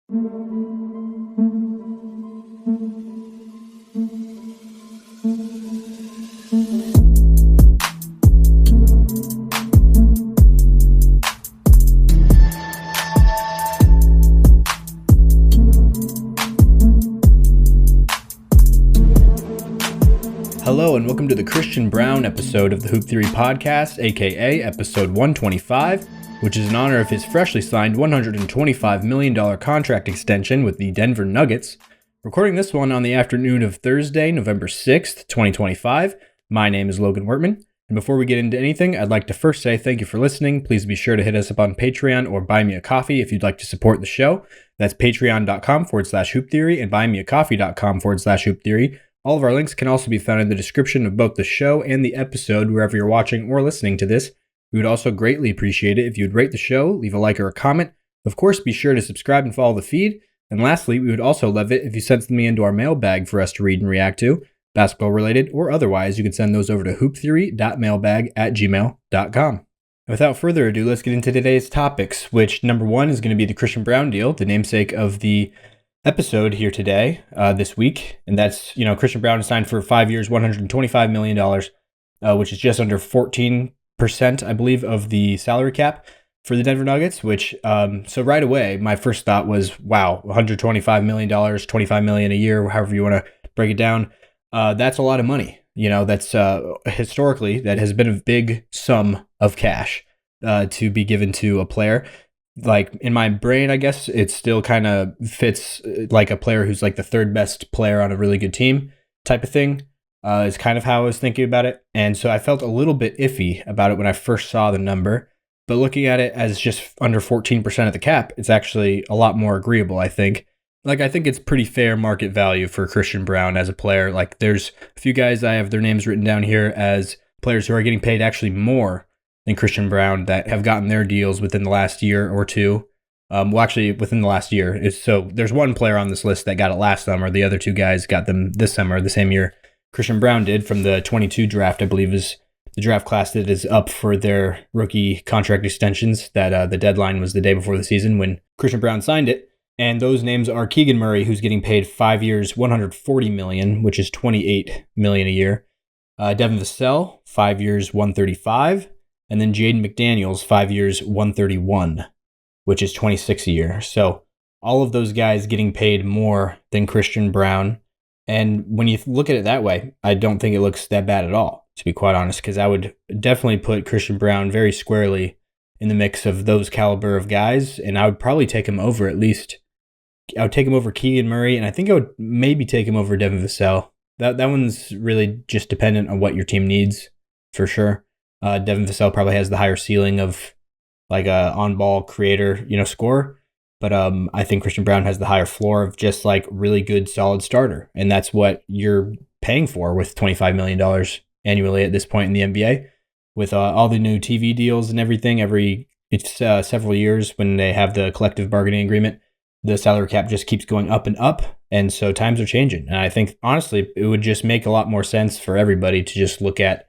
Hello and welcome to the Christian Braun episode of the Hoop Theory Podcast, aka episode 125, which is in honor of his freshly signed $125 million contract extension with the Denver Nuggets. Recording this one on the afternoon of Thursday, November 6th, 2025. My name is Logan Wertman, and before we get into anything, I'd like to first say thank you for listening. Please be sure to hit us up on Patreon or buy me a coffee if you'd like to support the show. That's patreon.com/hooptheory and buymeacoffee.com/hooptheory. All of our links can also be found in the description of both the show and the episode wherever you're watching or listening to this. We would also greatly appreciate it if you'd rate the show, leave a like or a comment. Of course, be sure to subscribe and follow the feed. And lastly, we would also love it if you sent me into our mailbag for us to read and react to, basketball related or otherwise. You can send those over to hooptheory.mailbag@gmail.com. Without further ado, let's get into today's topics, which number one is going to be the Christian Braun deal, the namesake of the episode here today, this week, and that's, Christian Braun is signed for 5 years, $125 million, which is just under 14%, I believe, of the salary cap for the Denver Nuggets, which, so right away, my first thought was, wow, $125 million, $25 million a year, however you want to break it down, that's a lot of money. That's, historically, that has been a big sum of cash, to be given to a player. Like in my brain, I guess it still kind of fits like a player who's like the third best player on a really good team type of thing, is kind of how I was thinking about it. And so I felt a little bit iffy about it when I first saw the number, but looking at it as just under 14% of the cap, it's actually a lot more agreeable, I think. I think it's pretty fair market value for Christian Braun as a player. Like there's a few guys, I have their names written down here as players who are getting paid actually more than Christian Braun that have gotten their deals within the last year or two. Actually, within the last year. So there's one player on this list that got it last summer. The other two guys got them this summer, the same year Christian Braun did, from the 22 draft, I believe, is the draft class that is up for their rookie contract extensions. That the deadline was the day before the season when Christian Braun signed it. And those names are Keegan Murray, who's getting paid 5 years, $140 million, which is $28 million a year. Devin Vassell, 5 years, $135. And then Jaden McDaniels, 5 years, $131, which is $26 a year. So all of those guys getting paid more than Christian Braun. And when you look at it that way, I don't think it looks that bad at all, to be quite honest, because I would definitely put Christian Braun very squarely in the mix of those caliber of guys. And I would probably take him over at least. I would take him over Keegan Murray, and I think I would maybe take him over Devin Vassell. That one's really just dependent on what your team needs, for sure. Devin Vassell probably has the higher ceiling of like a on-ball creator, scorer. But I think Christian Braun has the higher floor of just like really good, solid starter. And that's what you're paying for with $25 million annually at this point in the NBA. With all the new TV deals and everything, it's several years when they have the collective bargaining agreement, the salary cap just keeps going up and up. And so times are changing. And I think, honestly, it would just make a lot more sense for everybody to just look at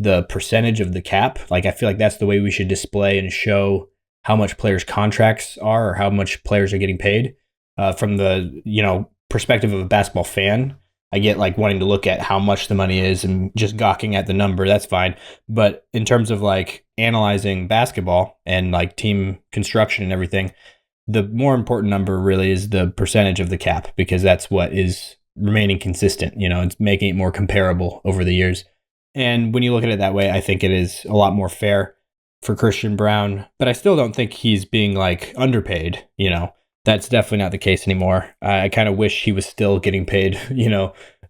the percentage of the cap. Like, I feel like that's the way we should display and show how much players' contracts are or how much players are getting paid. From the, perspective of a basketball fan, I get like wanting to look at how much the money is and just gawking at the number. That's fine. But in terms of like analyzing basketball and like team construction and everything, the more important number really is the percentage of the cap, because that's what is remaining consistent. It's making it more comparable over the years. And when you look at it that way, I think it is a lot more fair for Christian Braun. But I still don't think he's being like underpaid. That's definitely not the case anymore. I kind of wish he was still getting paid.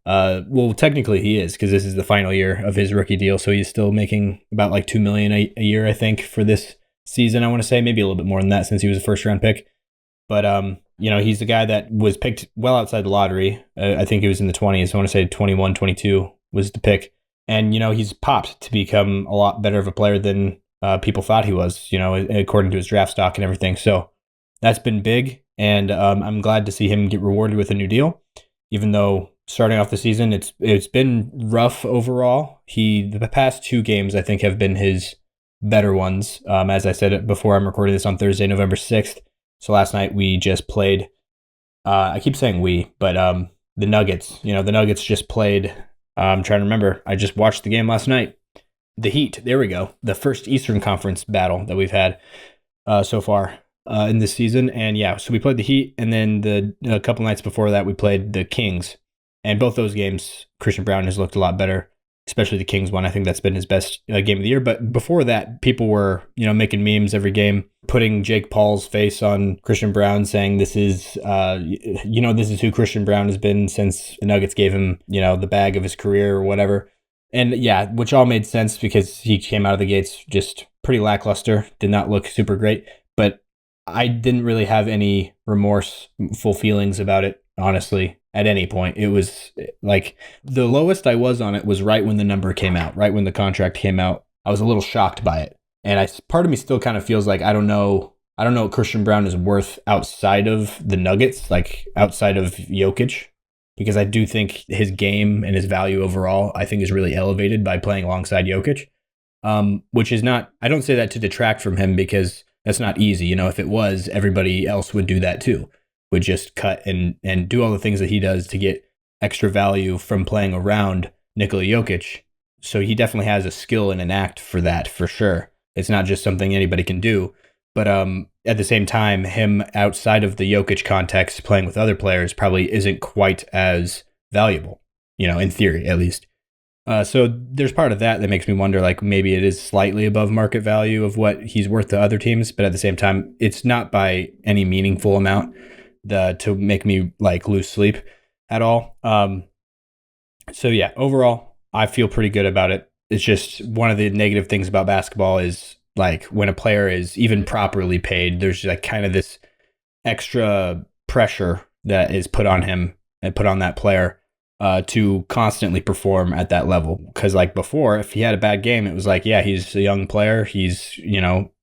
Well, technically he is, because this is the final year of his rookie deal. So he's still making about like $2 million a year, I think, for this season. I want to say maybe a little bit more than that since he was a first round pick. But he's the guy that was picked well outside the lottery. I think he was in the 20s. I want to say 21, 22 was the pick. And, he's popped to become a lot better of a player than people thought he was, according to his draft stock and everything. So that's been big. And I'm glad to see him get rewarded with a new deal, even though starting off the season, it's been rough overall. The past 2 games, I think, have been his better ones. As I said before, I'm recording this on Thursday, November 6th. So last night we just played I keep saying we, but the Nuggets. The Nuggets just played. I'm trying to remember. I just watched the game last night. The Heat. There we go. The first Eastern Conference battle that we've had so far in this season. And yeah, so we played the Heat, and then a couple nights before that, we played the Kings. And both those games, Christian Braun has looked a lot better, especially the Kings one. I think that's been his best game of the year. But before that, people were, making memes every game, putting Jake Paul's face on Christian Braun, saying this is, this is who Christian Braun has been since the Nuggets gave him, the bag of his career or whatever. And yeah, which all made sense because he came out of the gates just pretty lackluster, did not look super great. But I didn't really have any remorseful feelings about it, honestly, at any point. It was like the lowest I was on it was right when the number came out, right when the contract came out. I was a little shocked by it. And part of me still kind of feels like I don't know what Christian Braun is worth outside of the Nuggets, like outside of Jokic, because I do think his game and his value overall, I think, is really elevated by playing alongside Jokic, which is not, I don't say that to detract from him because that's not easy. If it was, everybody else would do that too, would just cut and do all the things that he does to get extra value from playing around Nikola Jokic. So he definitely has a skill and an act for that, for sure. It's not just something anybody can do. But at the same time, him outside of the Jokic context, playing with other players probably isn't quite as valuable, in theory, at least. So there's part of that makes me wonder, like, maybe it is slightly above market value of what he's worth to other teams. But at the same time, it's not by any meaningful amount to make me like lose sleep at all. So yeah, overall, I feel pretty good about it. It's just one of the negative things about basketball is like when a player is even properly paid, there's like kind of this extra pressure that is put on him and put on that player to constantly perform at that level. Because like before, if he had a bad game, it was like, yeah, he's a young player. He's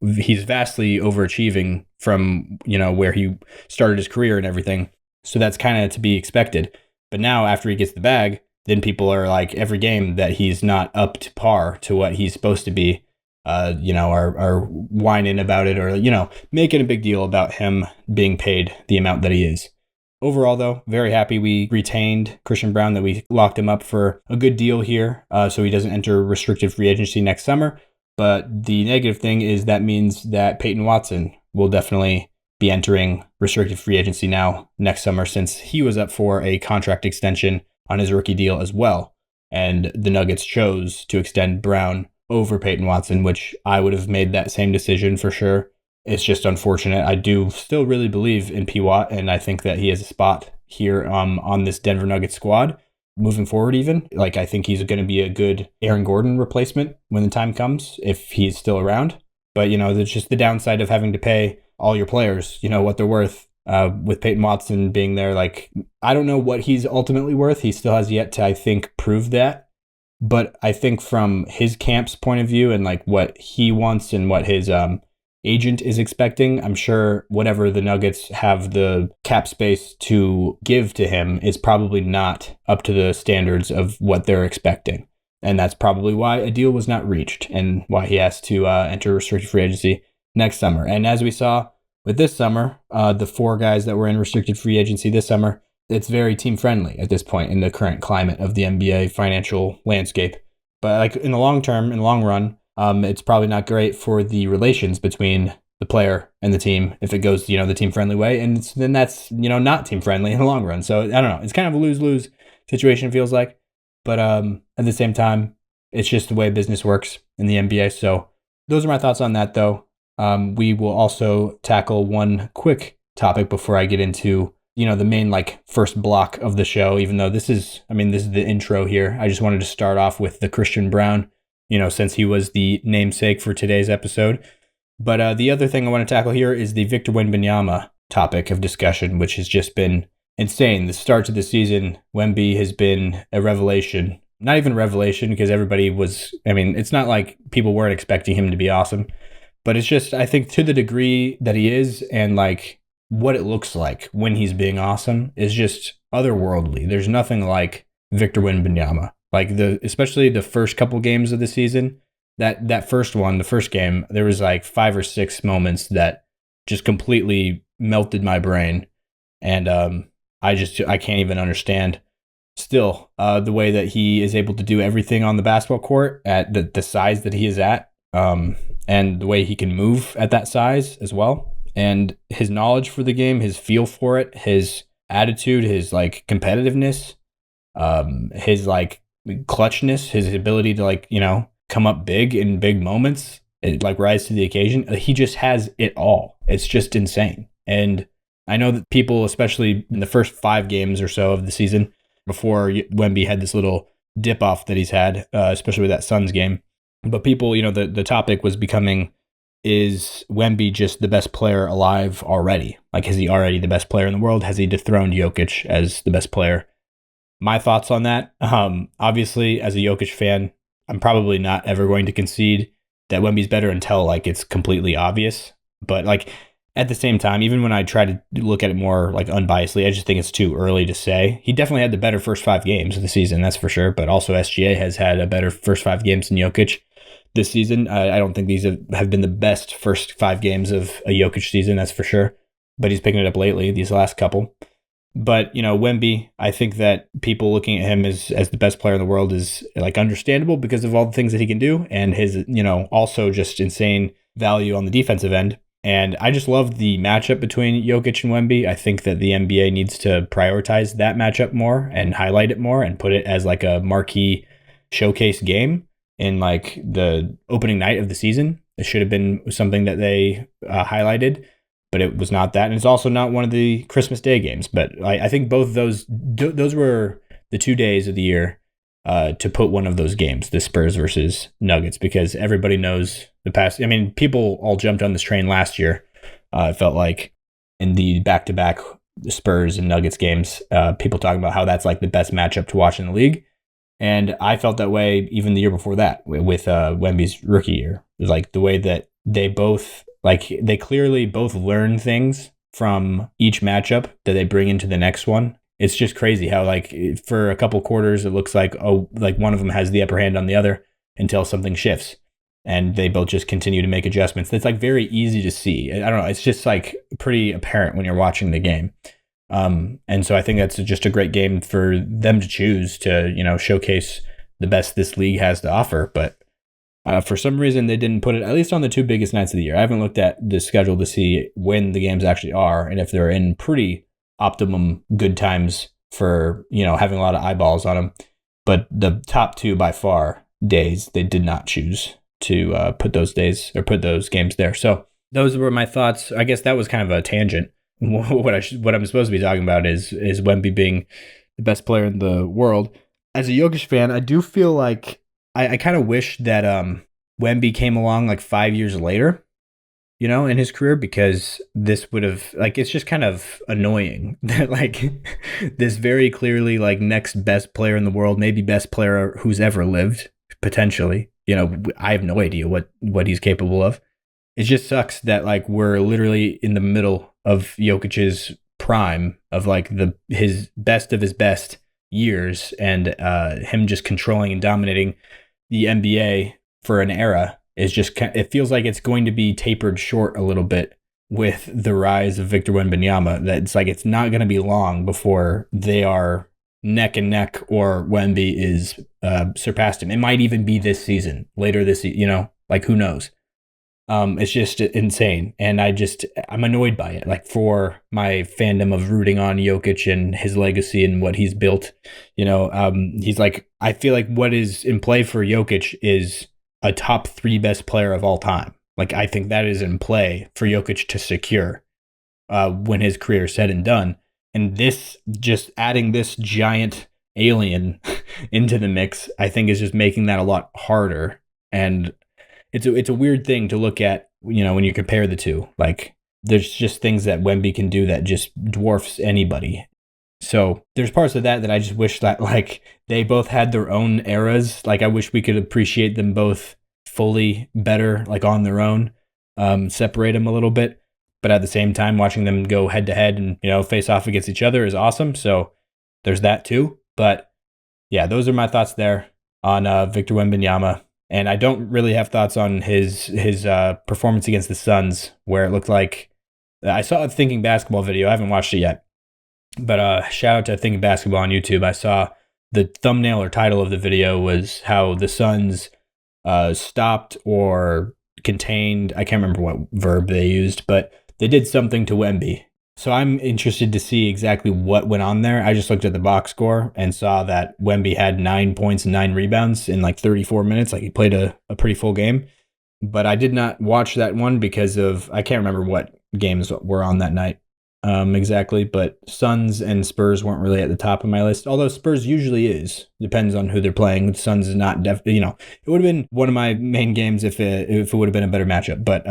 vastly overachieving from, where he started his career and everything. So that's kind of to be expected. But now after he gets the bag, then people are like every game that he's not up to par to what he's supposed to be, are whining about it or, making a big deal about him being paid the amount that he is. Overall, though, very happy we retained Christian Braun, that we locked him up for a good deal here so he doesn't enter restricted free agency next summer. But the negative thing is that means that Peyton Watson will definitely be entering restricted free agency now next summer, since he was up for a contract extension on his rookie deal as well. And the Nuggets chose to extend Braun over Peyton Watson, which I would have made that same decision for sure. It's just unfortunate. I do still really believe in P. Watt, and I think that he has a spot here on this Denver Nuggets squad moving forward even. Like, I think he's going to be a good Aaron Gordon replacement when the time comes, if he's still around. But, there's just the downside of having to pay all your players, what they're worth. With Peyton Watson being there, like, I don't know what he's ultimately worth. He still has yet to, I think, prove that. But I think from his camp's point of view and like what he wants and what his agent is expecting, I'm sure whatever the Nuggets have the cap space to give to him is probably not up to the standards of what they're expecting. And that's probably why a deal was not reached and why he has to enter restricted free agency next summer. And as we saw with this summer, the 4 guys that were in restricted free agency this summer, it's very team friendly at this point in the current climate of the NBA financial landscape. But like in the long term, in the long run, it's probably not great for the relations between the player and the team if it goes, the team friendly way. And then that's, not team friendly in the long run. So I don't know. It's kind of a lose-lose situation, feels like. But at the same time, it's just the way business works in the NBA. So those are my thoughts on that, though. We will also tackle one quick topic before I get into, the main first block of the show, even though this is the intro here. I just wanted to start off with the Christian Braun, since he was the namesake for today's episode. But the other thing I want to tackle here is the Victor Wembanyama topic of discussion, which has just been insane. The start to the season, Wemby has been a revelation. Not even a revelation because everybody was, it's not like people weren't expecting him to be awesome. But it's just, I think to the degree that he is and what it looks like when he's being awesome is just otherworldly. There's nothing like Victor Wembanyama. Especially the first couple games of the season, that first one, the first game, there was 5 or 6 moments that just completely melted my brain. And I can't even understand still the way that he is able to do everything on the basketball court at the size that he is at, and the way he can move at that size as well. And his knowledge for the game, his feel for it, his attitude, his like competitiveness, his like clutchness, his ability to like, come up big in big moments, like rise to the occasion. He just has it all. It's just insane. And I know that people, especially in the first 5 games or so of the season, before Wemby had this little dip off that he's had, especially with that Suns game. But people, the topic was becoming, is Wemby just the best player alive already? Like, is he already the best player in the world? Has he dethroned Jokic as the best player? My thoughts on that, obviously, as a Jokic fan, I'm probably not ever going to concede that Wemby's better until like it's completely obvious. But like at the same time, even when I try to look at it more like unbiasedly, I just think it's too early to say. He definitely had the better first 5 games of the season, that's for sure. But also SGA has had a better first 5 games than Jokic this season. I don't think these have been the best first 5 games of a Jokic season, that's for sure. But he's picking it up lately, these last couple. But, Wemby, I think that people looking at him as the best player in the world is like understandable because of all the things that he can do and his, also just insane value on the defensive end. And I just love the matchup between Jokic and Wemby. I think that the NBA needs to prioritize that matchup more and highlight it more and put it as like a marquee showcase game in like the opening night of the season. It should have been something that they highlighted, but it was not that. And it's also not one of the Christmas Day games. But I think both those were the 2 days of the year to put one of those games, the Spurs versus Nuggets, because everybody knows the past. I mean, people all jumped on this train last year. It felt like in the back-to-back Spurs and Nuggets games, people talking about how that's like the best matchup to watch in the league. And I felt that way even the year before that with Wemby's rookie year. It was like the way that they both, like they clearly both learn things from each matchup that they bring into the next one. It's just crazy how like for a couple quarters, it looks like, like one of them has the upper hand on the other until something shifts and they both just continue to make adjustments. That's like very easy to see. I don't know. It's just like pretty apparent when you're watching the game. And so I think that's just a great game for them to choose to, showcase the best this league has to offer. But for some reason, they didn't put it at least on the 2 biggest nights of the year. I haven't looked at the schedule to see when the games actually are and if they're in pretty optimum good times for, having a lot of eyeballs on them. But the top 2 by far days, they did not choose to put those days or put those games there. So those were my thoughts. I guess that was kind of a tangent. What I'm supposed to be talking about is Wemby being the best player in the world. As a Jokic fan, I do feel like I kind of wish that Wemby came along like 5 years later, in his career, because this would have like, it's just kind of annoying that like this very clearly like next best player in the world, maybe best player who's ever lived, potentially. I have no idea what he's capable of. It just sucks that like we're literally in the middle of Jokic's prime of like his best of his best years, and him just controlling and dominating the NBA for an era is just, it feels like it's going to be tapered short a little bit with the rise of Victor Wembanyama. That it's like it's not going to be long before they are neck and neck, or Wemby is surpassed him. It might even be this season, later this, like who knows. It's just insane. And I'm annoyed by it. Like for my fandom of rooting on Jokic and his legacy and what he's built, he's like, I feel like what is in play for Jokic is a top 3 best player of all time. Like, I think that is in play for Jokic to secure when his career is said and done. And this, just adding this giant alien into the mix, I think is just making that a lot harder. And it's a weird thing to look at, when you compare the two. Like, there's just things that Wemby can do that just dwarfs anybody. So there's parts of that I just wish that like they both had their own eras. Like, I wish we could appreciate them both fully better, like on their own, separate them a little bit. But at the same time, watching them go head to head and, face off against each other is awesome. So there's that too. But yeah, those are my thoughts there on Victor Wembanyama. And I don't really have thoughts on his performance against the Suns, where it looked like, I saw a Thinking Basketball video. I haven't watched it yet, But shout out to Thinking Basketball on YouTube. I saw the thumbnail or title of the video was how the Suns stopped or contained. I can't remember what verb they used, but they did something to Wemby. So I'm interested to see exactly what went on there. I just looked at the box score and saw that Wemby had 9 points and 9 rebounds in like 34 minutes. Like he played a pretty full game. But I did not watch that one because of, I can't remember what games were on that night exactly. But Suns and Spurs weren't really at the top of my list. Although Spurs usually is. Depends on who they're playing. Suns is not, it would have been one of my main games if it would have been a better matchup. But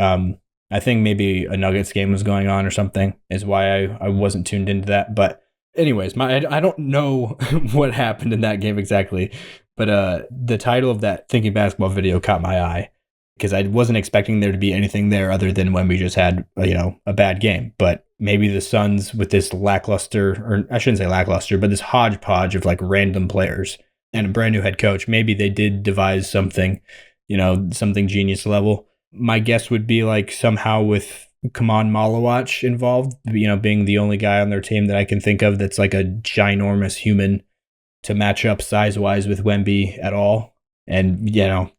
I think maybe a Nuggets game was going on or something is why I wasn't tuned into that. But anyways, I don't know what happened in that game exactly. But the title of that Thinking Basketball video caught my eye because I wasn't expecting there to be anything there other than when we just had, a bad game. But maybe the Suns with this lackluster, or I shouldn't say lackluster, but this hodgepodge of like random players and a brand new head coach, maybe they did devise something, something genius level. My guess would be like somehow with Kaman Malawach involved, being the only guy on their team that I can think of that's like a ginormous human to match up size-wise with Wemby at all. And,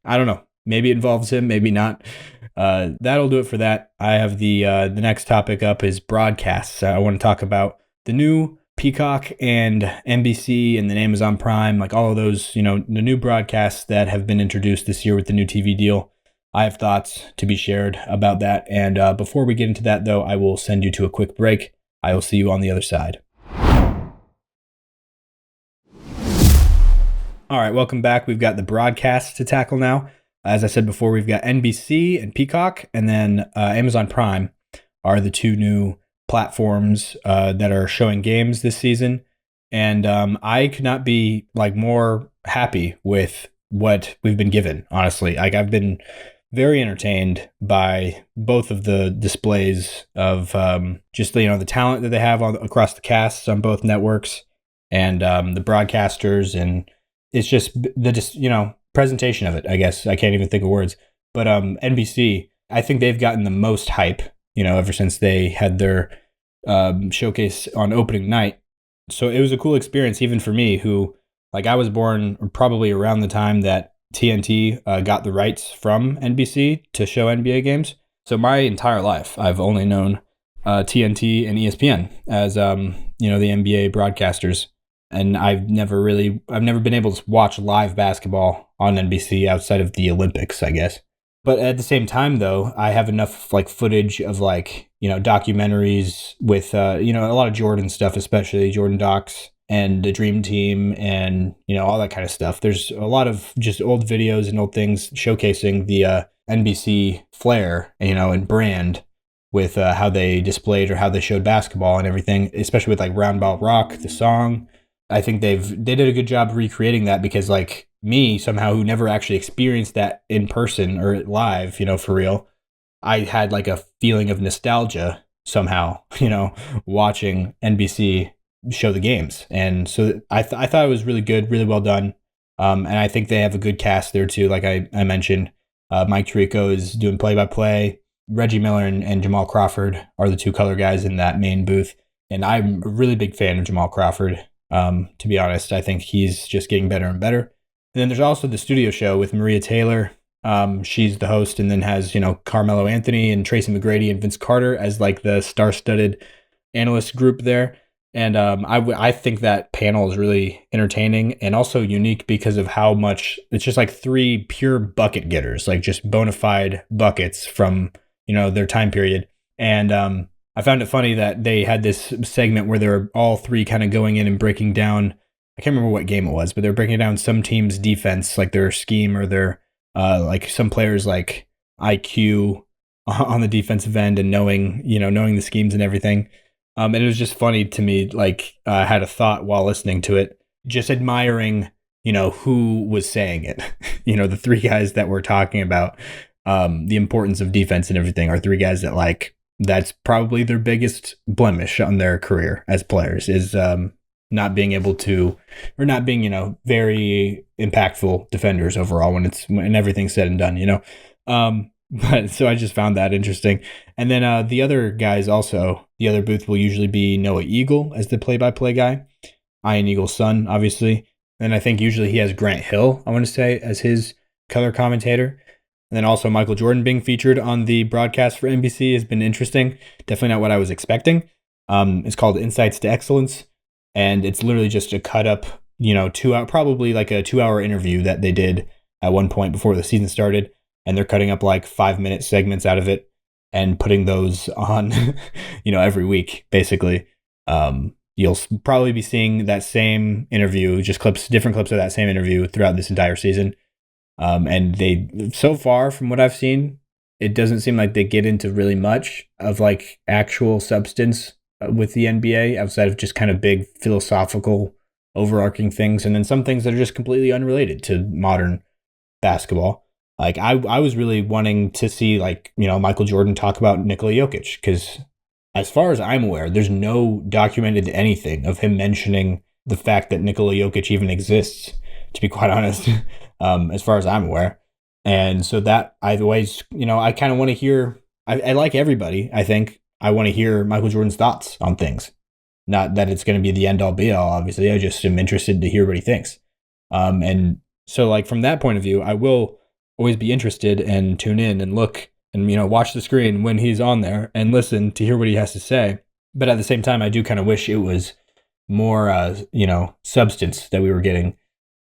I don't know. Maybe it involves him, maybe not. That'll do it for that. I have the next topic up is broadcasts. I want to talk about the new Peacock and NBC and then Amazon Prime, like all of those, the new broadcasts that have been introduced this year with the new TV deal. I have thoughts to be shared about that. And before we get into that, though, I will send you to a quick break. I will see you on the other side. All right, welcome back. We've got the broadcasts to tackle now. As I said before, we've got NBC and Peacock, and then Amazon Prime are the two new platforms that are showing games this season. And I could not be more happy with what we've been given, honestly. I've been very entertained by both of the displays of just the talent that they have across the casts on both networks and the broadcasters, and it's just the presentation of it. I guess I can't even think of words, but NBC, I think they've gotten the most hype ever since they had their showcase on opening night. So it was a cool experience even for me, who I was born probably around the time that TNT got the rights from NBC to show NBA games. So my entire life, I've only known TNT and ESPN as the NBA broadcasters. And I've never been able to watch live basketball on NBC outside of the Olympics, I guess. But at the same time, though, I have enough footage of documentaries with a lot of Jordan stuff, especially Jordan docs and the Dream Team and all that kind of stuff. There's a lot of just old videos and old things showcasing the NBC flair, and brand with how they displayed or how they showed basketball and everything, especially with Round Ball Rock, the song. I think they did a good job recreating that because me somehow, who never actually experienced that in person or live, for real, I had a feeling of nostalgia somehow, watching NBC show the games. And so I thought it was really good, really well done. And I think they have a good cast there too. Like I mentioned, Mike Tirico is doing play-by-play. Reggie Miller and Jamal Crawford are the two color guys in that main booth. And I'm a really big fan of Jamal Crawford. To be honest, I think he's just getting better and better. And then there's also the studio show with Maria Taylor. She's the host, and then has, Carmelo Anthony and Tracy McGrady and Vince Carter as the star-studded analyst group there. And I think that panel is really entertaining and also unique because of how much it's just three pure bucket getters, just bona fide buckets from, their time period. And I found it funny that they had this segment where they were all three kind of going in and breaking down, I can't remember what game it was, but they're breaking down some team's defense, their scheme or their, some players' IQ on the defensive end and knowing the schemes and everything. And it was just funny to me, I had a thought while listening to it, just admiring, who was saying it. The three guys that we're talking about, the importance of defense and everything are three guys that that's probably their biggest blemish on their career as players is not being able to, or not being, very impactful defenders overall when everything's said and done, But so I just found that interesting. And then the other guys also, the other booth will usually be Noah Eagle as the play-by-play guy, Ian Eagle's son, obviously. And I think usually he has Grant Hill, I want to say, as his color commentator. And then also Michael Jordan being featured on the broadcast for NBC has been interesting. Definitely not what I was expecting. It's called Insights to Excellence, and it's literally just a cut up, 2 hour, probably like a 2 hour interview that they did at one point before the season started, and they're cutting up like 5 minute segments out of it and putting those on, every week basically. You'll probably be seeing that same interview, just different clips of that same interview throughout this entire season. And they, so far from what I've seen, it doesn't seem like they get into really much of like actual substance with the NBA outside of just kind of big philosophical overarching things. And then some things that are just completely unrelated to modern basketball. Like I was really wanting to see like, Michael Jordan talk about Nikola Jokic, because as far as I'm aware, there's no documented anything of him mentioning the fact that Nikola Jokic even exists, to be quite honest, as far as I'm aware. And so that I always, I kind of want to hear, I like everybody. I think I want to hear Michael Jordan's thoughts on things. Not that it's going to be the end all be all, obviously. I just am interested to hear what he thinks. And so like from that point of view, I will always be interested and tune in and look and, watch the screen when he's on there and listen to hear what he has to say. But at the same time, I do kind of wish it was more, substance that we were getting,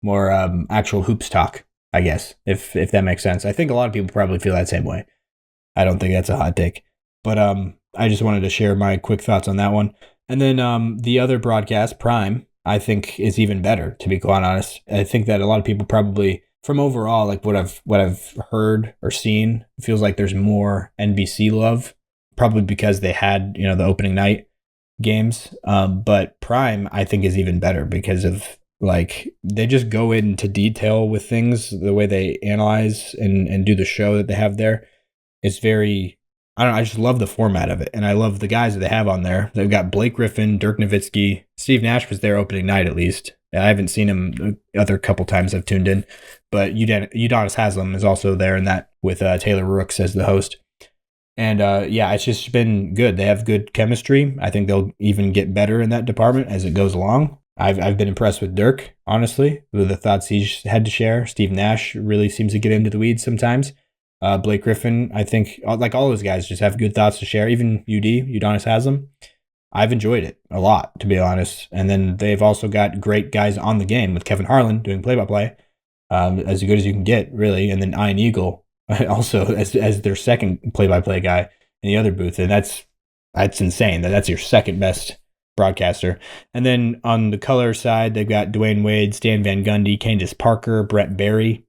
more actual hoops talk, I guess, if that makes sense. I think a lot of people probably feel that same way. I don't think that's a hot take, but I just wanted to share my quick thoughts on that one. And then the other broadcast, Prime, I think is even better, to be quite honest. I think that a lot of people probably, from overall, like what I've heard or seen, it feels like there's more NBC love, probably because they had, the opening night games. But Prime, I think, is even better because of like they just go into detail with things, the way they analyze and do the show that they have there. It's very, I don't know, I just love the format of it. And I love the guys that they have on there. They've got Blake Griffin, Dirk Nowitzki, Steve Nash was there opening night at least. I haven't seen him the other couple times I've tuned in, but Udonis Haslem is also there in that with Taylor Rooks as the host. And it's just been good. They have good chemistry. I think they'll even get better in that department as it goes along. I've been impressed with Dirk, honestly, with the thoughts he's had to share. Steve Nash really seems to get into the weeds sometimes. Blake Griffin, I think, like all those guys, just have good thoughts to share. Even Udonis Haslem. I've enjoyed it a lot, to be honest. And then they've also got great guys on the game with Kevin Harlan doing play-by-play, as good as you can get, really. And then Ian Eagle also as their second play-by-play guy in the other booth. And that's insane. That's your second best broadcaster. And then on the color side, they've got Dwayne Wade, Stan Van Gundy, Candace Parker, Brett Barry.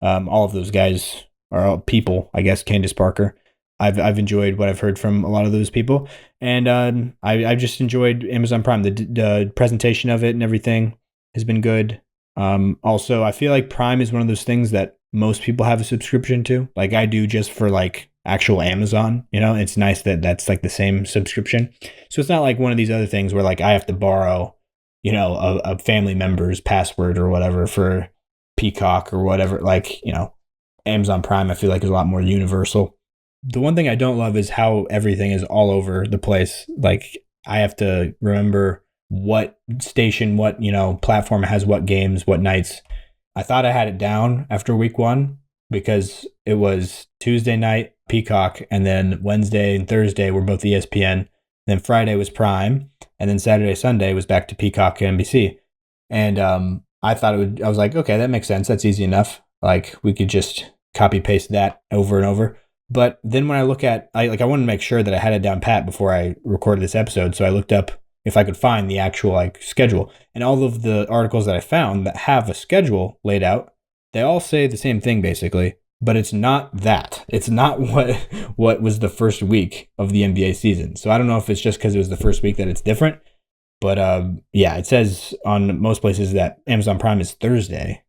All of those guys are all people, I guess. Candace Parker. I've enjoyed what I've heard from a lot of those people, and I've just enjoyed Amazon Prime. The presentation of it and everything has been good. Also, I feel like Prime is one of those things that most people have a subscription to, like I do, just for like actual Amazon. It's nice that that's like the same subscription. So it's not like one of these other things where like I have to borrow, a family member's password or whatever for Peacock or whatever. Like, Amazon Prime, I feel like is a lot more universal. The one thing I don't love is how everything is all over the place. Like I have to remember what station, what, platform has what games, what nights. I thought I had it down after week one because it was Tuesday night Peacock, and then Wednesday and Thursday were both ESPN. Then Friday was Prime, and then Saturday, Sunday was back to Peacock and NBC. And I thought I was like, okay, that makes sense. That's easy enough. Like we could just copy paste that over and over. But then when I look at, I wanted to make sure that I had it down pat before I recorded this episode. So I looked up if I could find the actual schedule, and all of the articles that I found that have a schedule laid out, they all say the same thing basically, but it's not that. It's not what was the first week of the NBA season. So I don't know if it's just because it was the first week that it's different, but it says on most places that Amazon Prime is Thursday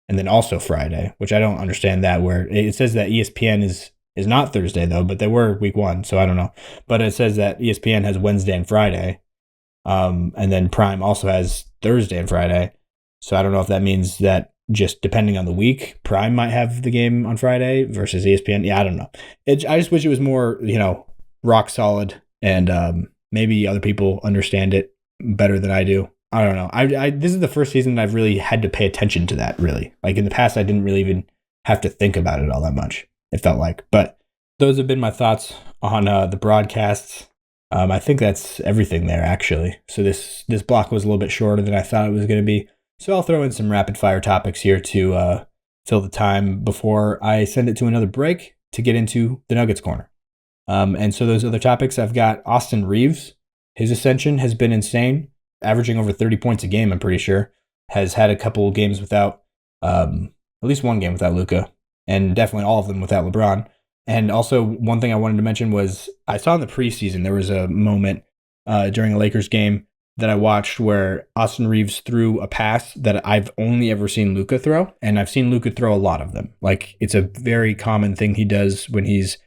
and then also Friday, which I don't understand that, where it says that ESPN is not Thursday though, but they were week one, so I don't know. But it says that ESPN has Wednesday and Friday, and then Prime also has Thursday and Friday. So I don't know if that means that just depending on the week. Prime might have the game on Friday versus ESPN. Yeah, I don't know. I just wish it was more, rock solid, and maybe other people understand it better than I do. I don't know. This is the first season that I've really had to pay attention to that, really. Like in the past, I didn't really even have to think about it all that much, it felt like. But those have been my thoughts on the broadcasts. I think that's everything there, actually. So this block was a little bit shorter than I thought it was going to be. So I'll throw in some rapid fire topics here to fill the time before I send it to another break to get into the Nuggets corner. And so those other topics, I've got Austin Reeves. His ascension has been insane, averaging over 30 points a game, I'm pretty sure. Has had a couple games without, at least one game without Luka, and definitely all of them without LeBron. And also, one thing I wanted to mention was I saw in the preseason there was a moment during a Lakers game that I watched where Austin Reeves threw a pass that I've only ever seen Luka throw, and I've seen Luka throw a lot of them. Like, it's a very common thing he does when he's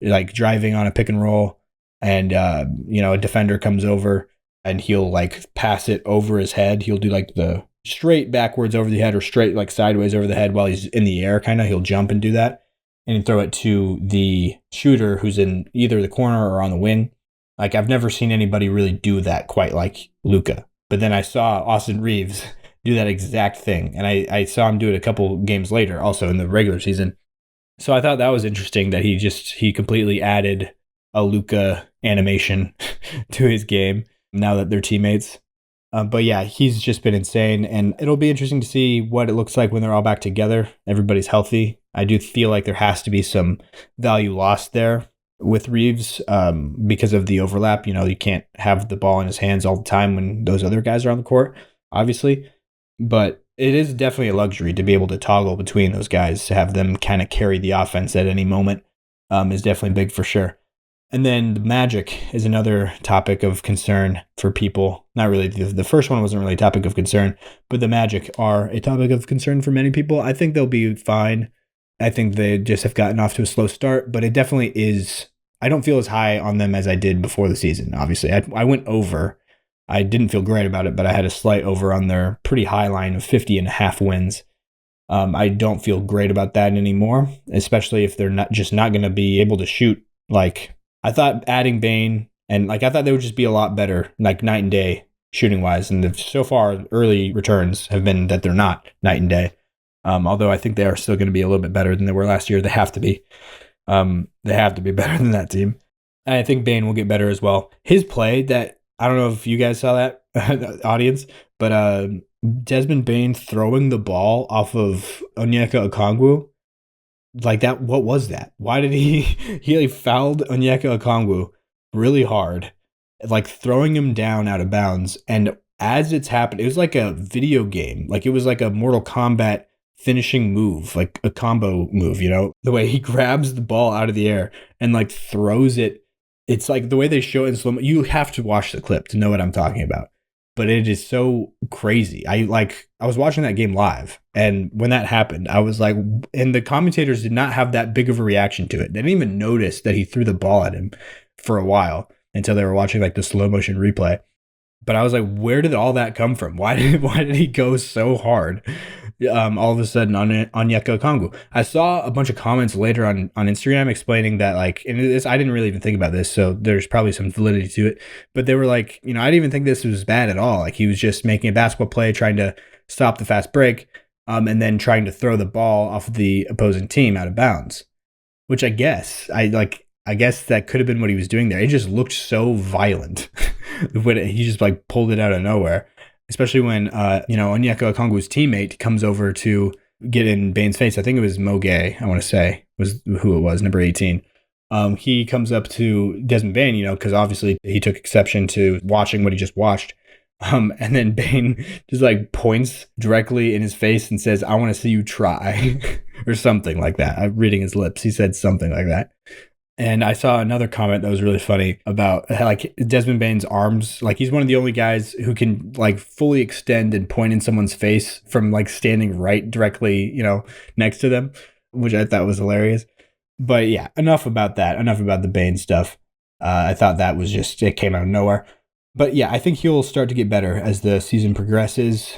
like driving on a pick and roll, and a defender comes over and he'll like pass it over his head. He'll do like the straight backwards over the head or straight like sideways over the head while he's in the air, kind of. He'll jump and do that and throw it to the shooter who's in either the corner or on the wing. Like, I've never seen anybody really do that quite like Luka. But then I saw Austin Reeves do that exact thing, and I saw him do it a couple games later, also in the regular season. So I thought that was interesting that he completely added a Luka animation to his game now that they're teammates. But yeah, he's just been insane, and it'll be interesting to see what it looks like when they're all back together. Everybody's healthy. I do feel like there has to be some value lost there with Reeves because of the overlap. You can't have the ball in his hands all the time when those other guys are on the court, obviously. But it is definitely a luxury to be able to toggle between those guys, to have them kind of carry the offense at any moment is definitely big for sure. And then the Magic is another topic of concern for people. Not really. The first one wasn't really a topic of concern, but the Magic are a topic of concern for many people. I think they'll be fine. I think they just have gotten off to a slow start, but it definitely is. I don't feel as high on them as I did before the season, obviously. I went over. I didn't feel great about it, but I had a slight over on their pretty high line of 50.5 wins. I don't feel great about that anymore, especially if they're not going to be able to shoot. Like, I thought adding Bane, and like I thought they would just be a lot better, like night and day shooting wise. And so far, early returns have been that they're not night and day. Although I think they are still going to be a little bit better than they were last year. They have to be. They have to be better than that team. And I think Bane will get better as well. His play that, I don't know if you guys saw that, audience, but Desmond Bane throwing the ball off of Onyeka Okongwu, like that. What was that? Why did he like fouled Onyeka Okongwu really hard, like throwing him down out of bounds. And as it's happened, it was like a video game. Like it was like a Mortal Kombat finishing move, like a combo move, the way he grabs the ball out of the air and like throws it. It's like the way they show it in slow mo. You have to watch the clip to know what I'm talking about. But it is so crazy. I was watching that game live, and when that happened, I was like, and the commentators did not have that big of a reaction to it. They didn't even notice that he threw the ball at him for a while until they were watching like the slow motion replay. But I was like, where did all that come from? Why did he go so hard? All of a sudden on Onyeka Okongwu. I saw a bunch of comments later on Instagram explaining that, like, and this, I didn't really even think about this, so there's probably some validity to it. But they were like, I didn't even think this was bad at all. Like, he was just making a basketball play, trying to stop the fast break, and then trying to throw the ball off the opposing team out of bounds. Which I guess that could have been what he was doing there. It just looked so violent when he just like pulled it out of nowhere. Especially when, Onyeka Okongwu's teammate comes over to get in Bane's face. I think it was Mo Gay, I want to say, was who it was, number 18. He comes up to Desmond Bane, because obviously he took exception to watching what he just watched. And then Bane just like points directly in his face and says, "I want to see you try," or something like that. I'm reading his lips. He said something like that. And I saw another comment that was really funny about like Desmond Bane's arms. Like, he's one of the only guys who can like fully extend and point in someone's face from like standing right directly, next to them, which I thought was hilarious. But yeah, enough about that. Enough about the Bane stuff. I thought that was it came out of nowhere. But yeah, I think he'll start to get better as the season progresses.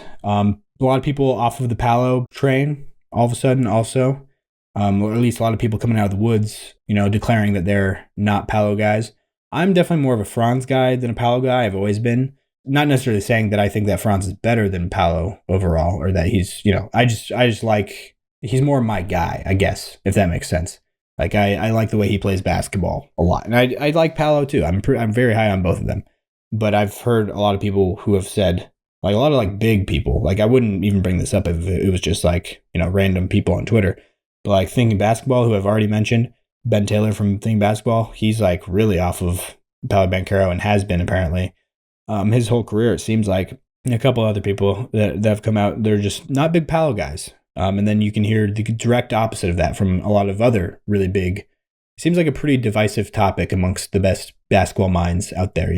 a lot of people off of the Palo train all of a sudden also, or at least a lot of people coming out of the woods, declaring that they're not Palo guys. I'm definitely more of a Franz guy than a Palo guy. I've always been. Not necessarily saying that I think that Franz is better than Palo overall, or that he's, I just like, he's more my guy, I guess, if that makes sense. Like I like the way he plays basketball a lot, and I like Palo too. I'm very high on both of them, but I've heard a lot of people who have said, like, a lot of like big people, like I wouldn't even bring this up if it was just like random people on Twitter, but like Thinking Basketball, who I've already mentioned, Ben Taylor from Thinking Basketball, he's like really off of Paolo Banchero and has been apparently his whole career. It seems like. And a couple other people that have come out, they're just not big Palo guys. And then you can hear the direct opposite of that from a lot of other really big. Seems like a pretty divisive topic amongst the best basketball minds out there,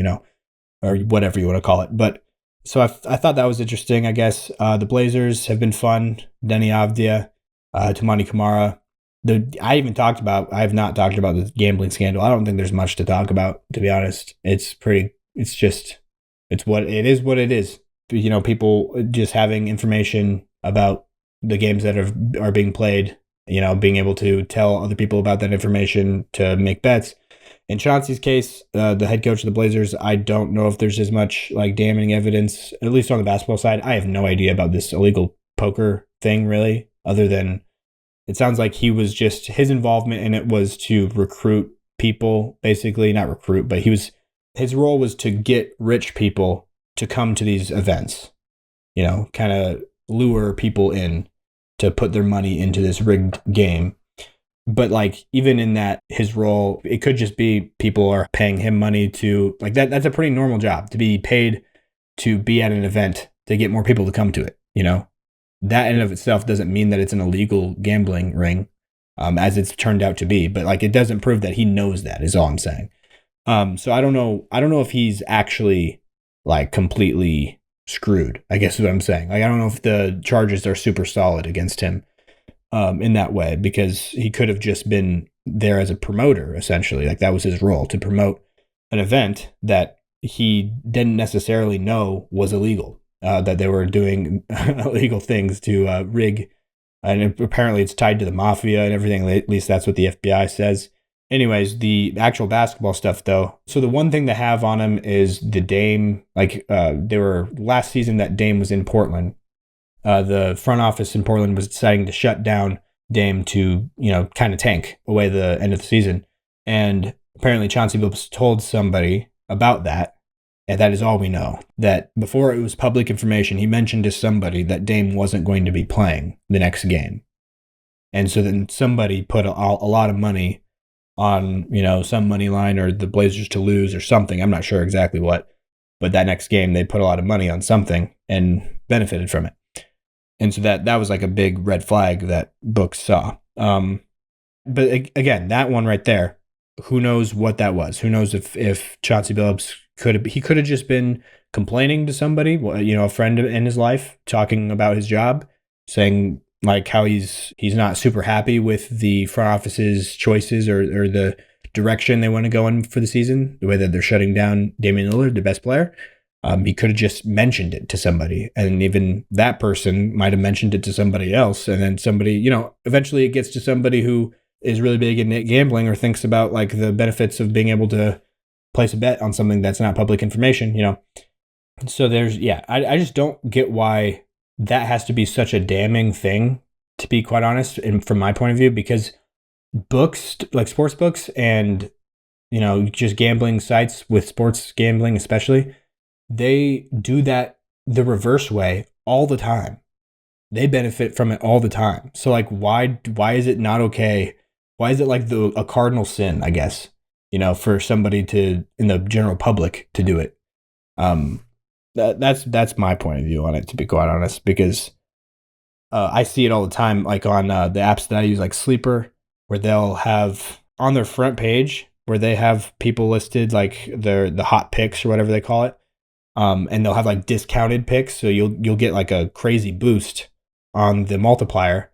or whatever you want to call it. But so I thought that was interesting, I guess. The Blazers have been fun. Denny Avdia, Tamani Kamara. I have not talked about the gambling scandal. I don't think there's much to talk about, to be honest. It's what it is. People just having information about the games that are being played, being able to tell other people about that information to make bets. In Chauncey's case, the head coach of the Blazers, I don't know if there's as much like damning evidence, at least on the basketball side. I have no idea about this illegal poker thing, really, other than it sounds like his involvement in it was to recruit people, basically, not recruit, but his role was to get rich people to come to these events, kind of lure people in to put their money into this rigged game. But like, even in that, his role, it could just be people are paying him money to like that. That's a pretty normal job, to be paid to be at an event to get more people to come to it. That in and of itself doesn't mean that it's an illegal gambling ring, as it's turned out to be. But like, it doesn't prove that he knows that, is all I'm saying. So I don't know if he's actually like completely screwed, I guess is what I'm saying. Like, I don't know if the charges are super solid against him in that way, because he could have just been there as a promoter, essentially. Like, that was his role, to promote an event that he didn't necessarily know was illegal, that they were doing illegal things to rig. And apparently it's tied to the mafia and everything. At least that's what the FBI says. Anyways, the actual basketball stuff, though. So the one thing they have on him is the Dame. Like, they were last season that Dame was in Portland. The front office in Portland was deciding to shut down Dame to, kind of tank away the end of the season. And apparently Chauncey Billups told somebody about that. And that is all we know. That before it was public information, he mentioned to somebody that Dame wasn't going to be playing the next game. And so then somebody put a lot of money on, some money line, or the Blazers to lose or something. I'm not sure exactly what, but that next game they put a lot of money on something and benefited from it. And so that was like a big red flag that books saw. But again, that one right there, who knows what that was? Who knows if Chauncey Billups could have just been complaining to somebody, a friend in his life, talking about his job, saying like how he's not super happy with the front office's choices or the direction they want to go in for the season, the way that they're shutting down Damian Lillard, the best player. He could have just mentioned it to somebody, and even that person might have mentioned it to somebody else. And then somebody, eventually it gets to somebody who is really big in gambling or thinks about like the benefits of being able to place a bet on something that's not public information, So I just don't get why that has to be such a damning thing, to be quite honest, and from my point of view, because books, like sports books and, just gambling sites with sports gambling especially, they do that the reverse way all the time. They benefit from it all the time. So like, why is it not okay? Why is it like a cardinal sin, I guess, for somebody in the general public to do it? That's my point of view on it, to be quite honest, because I see it all the time, like on the apps that I use, like Sleeper, where they'll have on their front page where they have people listed, like the hot picks or whatever they call it, and they'll have like discounted picks, so you'll get like a crazy boost on the multiplier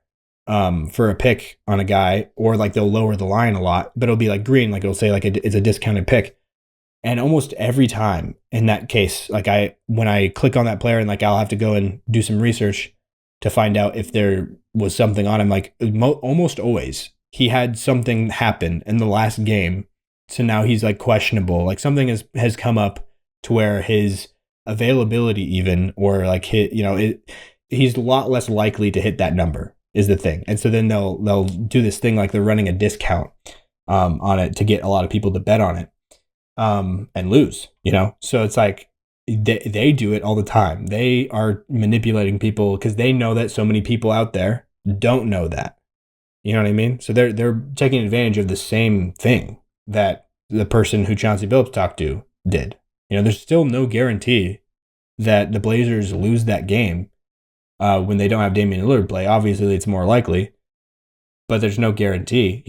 for a pick on a guy, or like they'll lower the line a lot, but it'll be like green, like it'll say like it's a discounted pick. And almost every time in that case, like when I click on that player and like I'll have to go and do some research, to find out if there was something on him. Like almost always, he had something happen in the last game, so now he's like questionable. Like something has come up to where his availability even, or like he's a lot less likely to hit that number is the thing. And so then they'll do this thing like they're running a discount on it to get a lot of people to bet on it and lose, So it's like they do it all the time. They are manipulating people because they know that so many people out there don't know that. You know what I mean? So they're taking advantage of the same thing that the person who Chauncey Billups talked to did. There's still no guarantee that the Blazers lose that game when they don't have Damian Lillard play. Obviously, it's more likely, but there's no guarantee.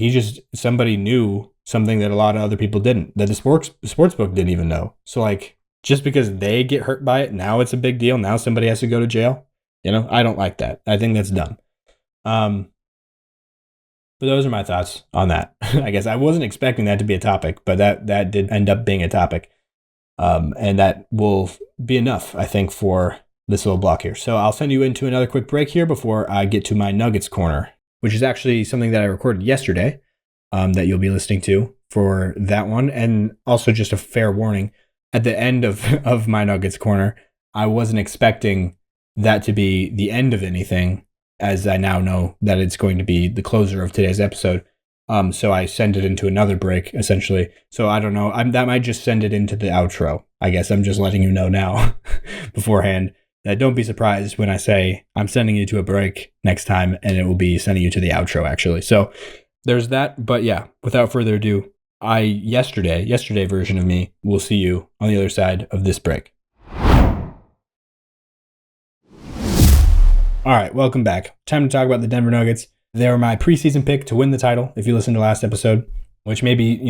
Somebody knew something that a lot of other people didn't, that the sportsbook didn't even know. So like, just because they get hurt by it, now it's a big deal. Now somebody has to go to jail. I don't like that. I think that's dumb. But those are my thoughts on that. I guess I wasn't expecting that to be a topic, but that did end up being a topic. And that will be enough, I think, for this little block here. So I'll send you into another quick break here before I get to my Nuggets corner, which is actually something that I recorded yesterday that you'll be listening to for that one. And also just a fair warning, at the end of my Nuggets corner, I wasn't expecting that to be the end of anything, as I now know that it's going to be the closer of today's episode. So I send it into another break, essentially. So I don't know. That might just send it into the outro. I guess I'm just letting you know now beforehand that don't be surprised when I say I'm sending you to a break next time, and it will be sending you to the outro, actually. So there's that. But yeah, without further ado, yesterday version of me will see you on the other side of this break. All right, welcome back. Time to talk about the Denver Nuggets. They were my preseason pick to win the title, if you listened to last episode, which maybe,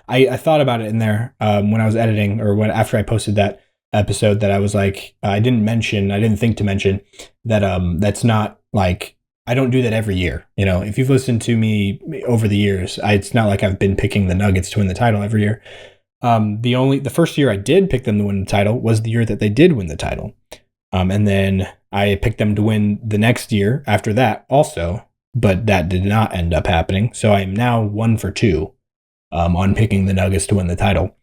I thought about it in there when I was editing, or after I posted that episode, that I was like, I didn't think to mention that that's not like, I don't do that every year. If you've listened to me over the years, it's not like I've been picking the Nuggets to win the title every year. The first year I did pick them to win the title was the year that they did win the title. And then I picked them to win the next year after that also, but that did not end up happening. So I am now 1 for 2 on picking the Nuggets to win the title.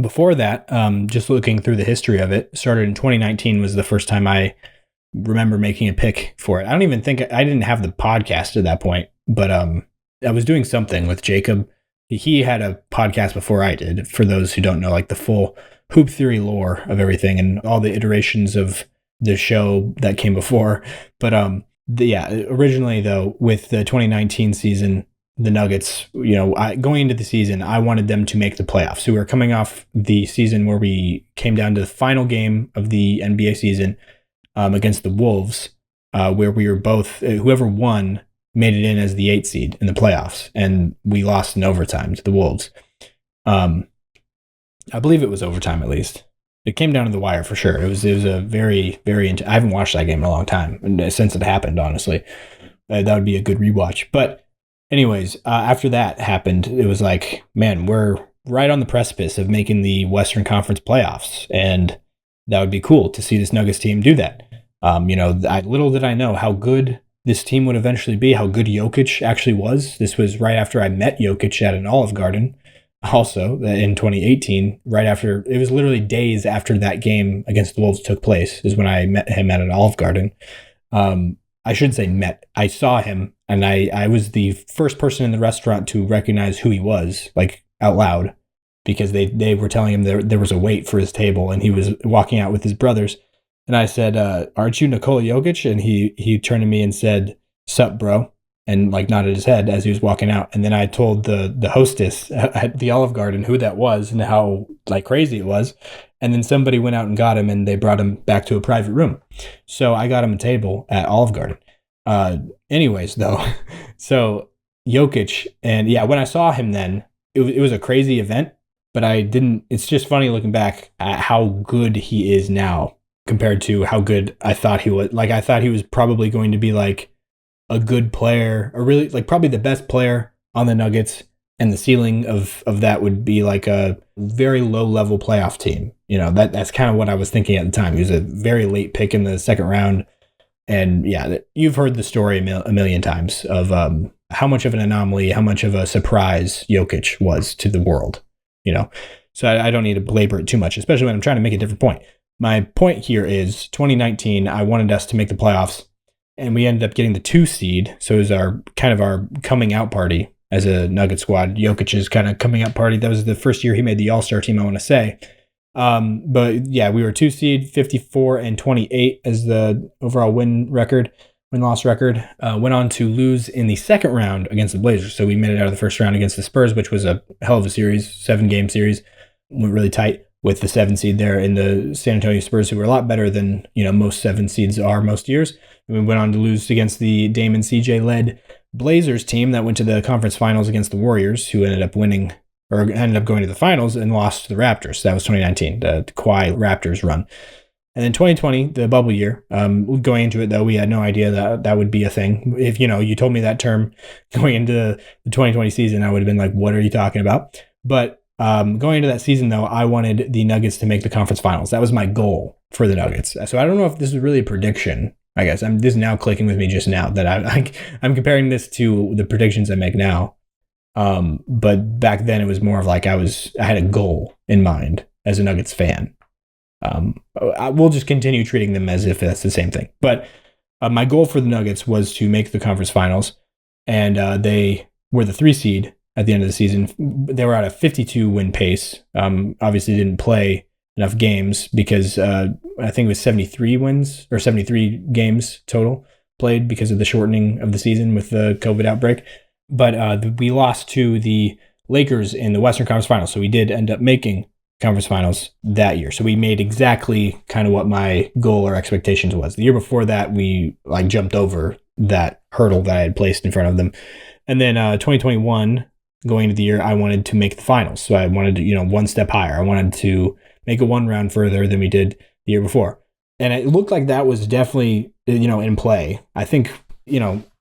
Before that, just looking through the history of it, started in 2019 was the first time I remember making a pick for it. I don't even think I didn't have the podcast at that point, but I was doing something with Jacob. He had a podcast before I did, for those who don't know, like the full hoop theory lore of everything and all the iterations of the show that came before. But originally though, with the 2019 season, the Nuggets, going into the season, I wanted them to make the playoffs. So we were coming off the season where we came down to the final game of the NBA season against the Wolves, where we were both, whoever won made it in as the 8th seed in the playoffs, and we lost in overtime to the Wolves. I believe it was overtime, at least. It came down to the wire for sure. It was a very, very. I haven't watched that game in a long time since it happened. Honestly, that would be a good rewatch. But anyways, after that happened, it was like, man, we're right on the precipice of making the Western Conference playoffs, and that would be cool to see this Nuggets team do that. Little did I know how good this team would eventually be, how good Jokic actually was. This was right after I met Jokic at an Olive Garden. Also, in 2018, right after, it was literally days after that game against the Wolves took place, is when I met him at an Olive Garden. I shouldn't say met. I saw him, and I was the first person in the restaurant to recognize who he was, like out loud, because they were telling him there was a wait for his table, and he was walking out with his brothers. And I said, "Aren't you Nikola Jokic?" And he turned to me and said, "Sup, bro?" And like nodded his head as he was walking out. And then I told the hostess at the Olive Garden who that was and how like crazy it was. And then somebody went out and got him, and they brought him back to a private room. So I got him a table at Olive Garden. Anyways, though, so Jokic, and yeah, when I saw him then, it was a crazy event, but it's just funny looking back at how good he is now compared to how good I thought he was. Like, I thought he was probably going to be like a good player, or really like probably the best player on the Nuggets, and the ceiling of that would be like a very low level playoff team. That's kind of what I was thinking at the time. He was a very late pick in the second round, And yeah, you've heard the story a million times of how much of an anomaly, how much of a surprise Jokic was to the world, you know? So I don't need to belabor it too much, especially when I'm trying to make a different point. My point here is 2019, I wanted us to make the playoffs, and we ended up getting the 2 seed. So it was our coming out party as a Nugget squad. Jokic's kind of coming out party. That was the first year he made the All-Star team, I want to say. But yeah, we were 2 seed, 54-28 as the overall win-loss record. Went on to lose in the second round against the Blazers. So we made it out of the first round against the Spurs, which was a hell of a series, 7-game series. Went really tight with the 7 seed there in the San Antonio Spurs, who were a lot better than, most 7 seeds are most years. And we went on to lose against the Dame and CJ led Blazers team that went to the conference finals against the Warriors, who ended up winning or ended up going to the finals and lost to the Raptors. So that was 2019, the Kawhi Raptors run. And then 2020, the bubble year. Going into it, though, we had no idea that that would be a thing. If, you told me that term going into the 2020 season, I would have been like, what are you talking about? But going into that season, though, I wanted the Nuggets to make the conference finals. That was my goal for the Nuggets. So I don't know if this is really a prediction. I guess this is now clicking with me just now that I'm comparing this to the predictions I make now. But back then it was more of like I had a goal in mind as a Nuggets fan. We'll just continue treating them as if that's the same thing. But my goal for the Nuggets was to make the conference finals, and they were the 3 seed at the end of the season. They were at a 52 win pace. Obviously didn't play enough games because I think it was 73 wins or 73 games total played because of the shortening of the season with the COVID outbreak. But we lost to the Lakers in the Western Conference Finals. So we did end up making conference finals that year. So we made exactly kind of what my goal or expectations was. The year before that, we jumped over that hurdle that I had placed in front of them. And then 2021, going into the year, I wanted to make the finals. So I wanted to, one step higher. I wanted to make it 1 round further than we did the year before. And it looked like that was definitely, in play. I think,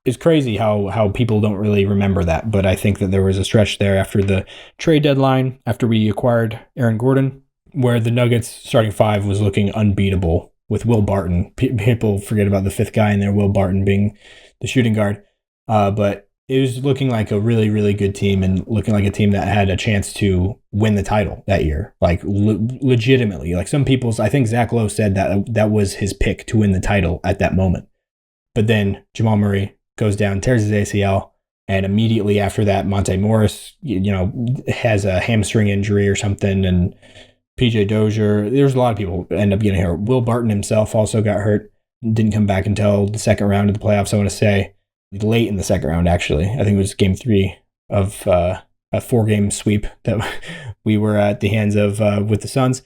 it's crazy how people don't really remember that. But I think that there was a stretch there after the trade deadline, after we acquired Aaron Gordon, where the Nuggets starting 5 was looking unbeatable with Will Barton. People forget about the 5th guy in there, Will Barton being the shooting guard. But it was looking like a really, really good team and looking like a team that had a chance to win the title that year, legitimately. Like some people's, I think Zach Lowe said that was his pick to win the title at that moment. But then Jamal Murray goes down, tears his ACL, and immediately after that, Monte Morris, has a hamstring injury or something, and PJ Dozier. There's a lot of people end up getting hurt. Will Barton himself also got hurt, didn't come back until the second round of the playoffs, I want to say. Late in the second round, actually. I think it was game 3 of a 4-game sweep that we were at the hands of with the Suns.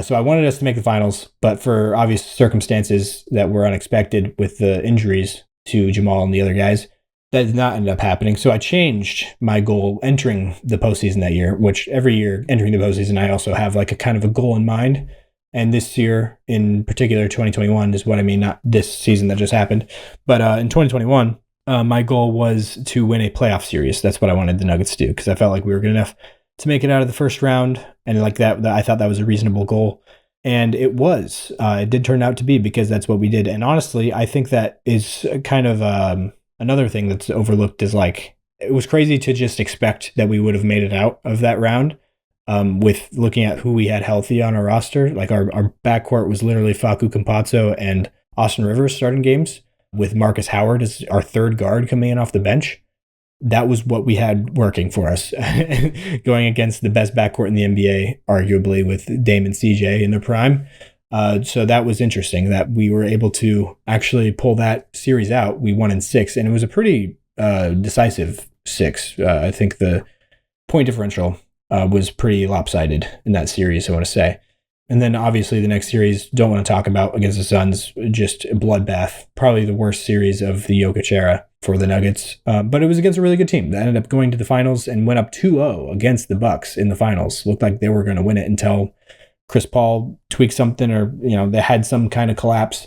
So I wanted us to make the finals, but for obvious circumstances that were unexpected with the injuries to Jamal and the other guys, that did not end up happening. So I changed my goal entering the postseason that year, which every year entering the postseason, I also have a kind of a goal in mind. And this year in particular, 2021 is what I mean, not this season that just happened. But in 2021, my goal was to win a playoff series. That's what I wanted the Nuggets to do because I felt like we were good enough to make it out of the first round. And that I thought that was a reasonable goal. And it was. It did turn out to be because that's what we did. And honestly, I think that is kind of another thing that's overlooked is it was crazy to just expect that we would have made it out of that round with looking at who we had healthy on our roster. Our backcourt was literally Facu Campazzo and Austin Rivers starting games with Marcus Howard as our 3rd guard coming in off the bench. That was what we had working for us going against the best backcourt in the NBA, arguably with Dame and CJ in their prime. So that was interesting that we were able to actually pull that series out. We won in 6, and it was a pretty decisive 6. I think the point differential was pretty lopsided in that series, I want to say. And then obviously the next series, don't want to talk about against the Suns, just a bloodbath. Probably the worst series of the Jokic era for the Nuggets. But it was against a really good team that ended up going to the finals and went up 2-0 against the Bucks in the finals. Looked like they were going to win it until Chris Paul tweaked something or, they had some kind of collapse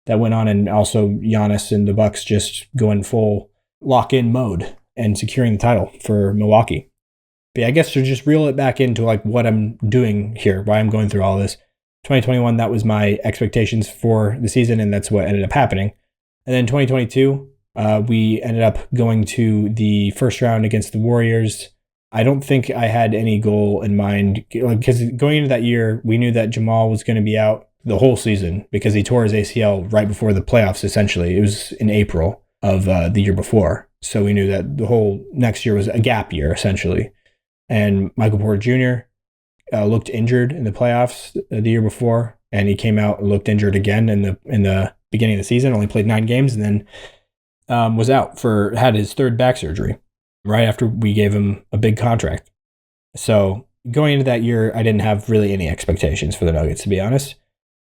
that went on. And also Giannis and the Bucks just going full lock-in mode and securing the title for Milwaukee. But yeah, I guess to just reel it back into what I'm doing here, why I'm going through all this. 2021, that was my expectations for the season, and that's what ended up happening. And then 2022, we ended up going to the first round against the Warriors. I don't think I had any goal in mind because going into that year, we knew that Jamal was going to be out the whole season because he tore his ACL right before the playoffs, essentially. It was in April of the year before. So we knew that the whole next year was a gap year, essentially. And Michael Porter Jr. Looked injured in the playoffs the year before, and he came out and looked injured again in the beginning of the season. Only played 9 games, and then was out had his 3rd back surgery right after we gave him a big contract. So going into that year, I didn't have really any expectations for the Nuggets, to be honest.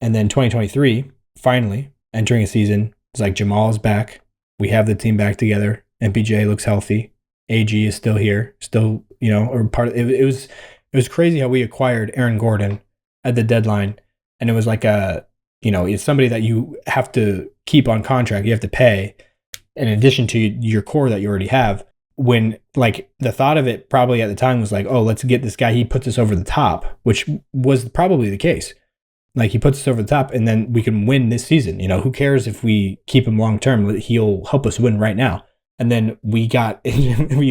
And then 2023, finally entering a season, it's like Jamal is back. We have the team back together. MPJ looks healthy. AG is still here, still, or part of it. It was crazy how we acquired Aaron Gordon at the deadline, and it was like it's somebody that you have to keep on contract, you have to pay, in addition to your core that you already have. When like the thought of it probably at the time was like, oh, let's get this guy. He puts us over the top, which was probably the case. Like he puts us over the top, and then we can win this season. Who cares if we keep him long term? He'll help us win right now. And then we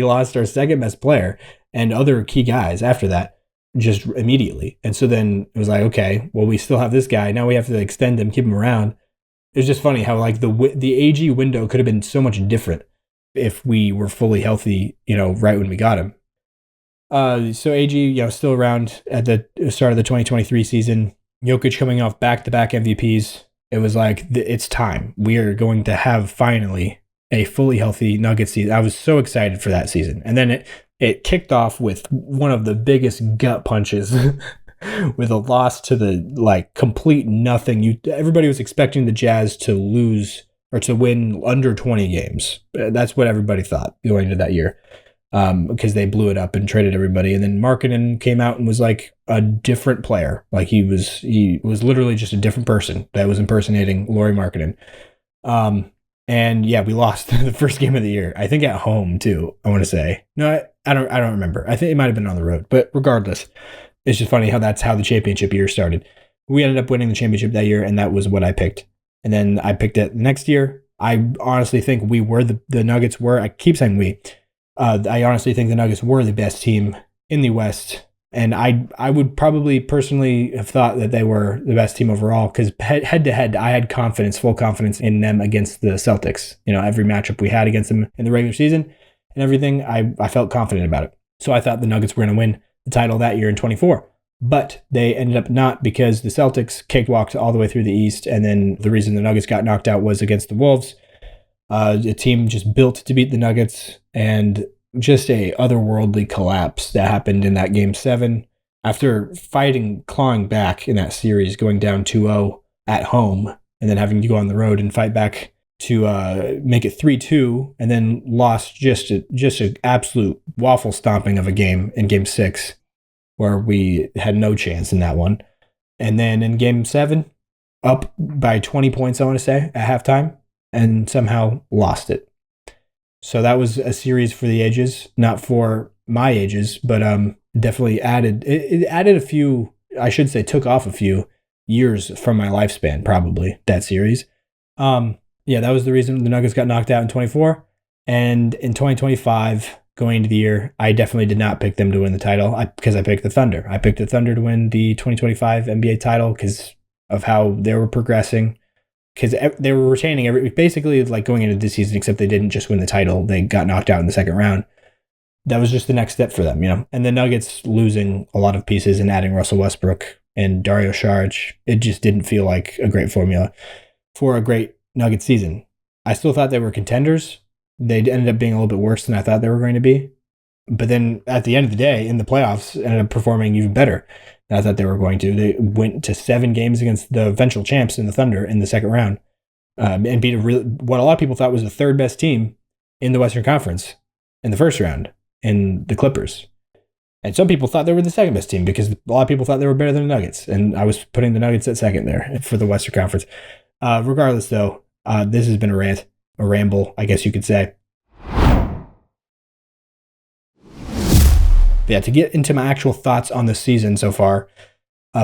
lost our second best player and other key guys after that just immediately. And so then it was like, okay, well, we still have this guy. Now we have to extend him, keep him around. It was just funny how like the AG window could have been so much different if we were fully healthy, right when we got him. So AG, still around at the start of the 2023 season. Jokic coming off back-to-back MVPs. It was like, it's time. We are going to have finally a fully healthy Nuggets season. I was so excited for that season. And then it kicked off with one of the biggest gut punches with a loss to the complete nothing. Everybody was expecting the Jazz to lose or to win under 20 games. That's what everybody thought going into that year. Because they blew it up and traded everybody. And then Markkanen came out and was like a different player. Like he was literally just a different person that was impersonating Lauri Markkanen. And yeah, we lost the first game of the year. I think at home too, I want to say. No, I don't remember. I think it might have been on the road. But regardless, it's just funny how that's how the championship year started. We ended up winning the championship that year, and that was what I picked. And then I picked it next year. I honestly think we were the Nuggets were. I keep saying we. I honestly think the Nuggets were the best team in the West. And I would probably personally have thought that they were the best team overall because head to head, I had full confidence in them against the Celtics. Every matchup we had against them in the regular season and everything, I felt confident about it. So I thought the Nuggets were going to win the title that year in 24. But they ended up not because the Celtics cakewalked all the way through the East. And then the reason the Nuggets got knocked out was against the Wolves. A team just built to beat the Nuggets, and just a otherworldly collapse that happened in that game 7 after clawing back in that series, going down 2-0 at home, and then having to go on the road and fight back to make it 3-2, and then lost just an absolute waffle stomping of a game in game 6, where we had no chance in that one. And then in game 7, up by 20 points, I want to say, at halftime, and somehow lost it. So that was a series for the ages, not for my ages, but definitely added a few, I should say took off a few years from my lifespan, probably, that series. Yeah, that was the reason the Nuggets got knocked out in 24. And in 2025, going into the year, I definitely did not pick them to win the title because I picked the Thunder. I picked the Thunder to win the 2025 NBA title because of how they were progressing. Because they were retaining basically like going into this season, except they didn't just win the title. They got knocked out in the second round. That was just the next step for them, And the Nuggets losing a lot of pieces and adding Russell Westbrook and Dario Saric, it just didn't feel like a great formula for a great Nuggets season. I still thought they were contenders. They ended up being a little bit worse than I thought they were going to be. But then at the end of the day, in the playoffs, ended up performing even better than I thought they were going to. They went to 7 games against the eventual champs in the Thunder in the second round and beat what a lot of people thought was the third best team in the Western Conference in the first round in the Clippers. And some people thought they were the second best team because a lot of people thought they were better than the Nuggets. And I was putting the Nuggets at second there for the Western Conference. Regardless, though, this has been a ramble, I guess you could say. Yeah, to get into my actual thoughts on the season so far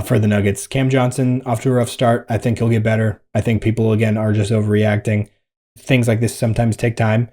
for the Nuggets, Cam Johnson off to a rough start. I think he'll get better. I think people, again, are just overreacting. things like this sometimes take time,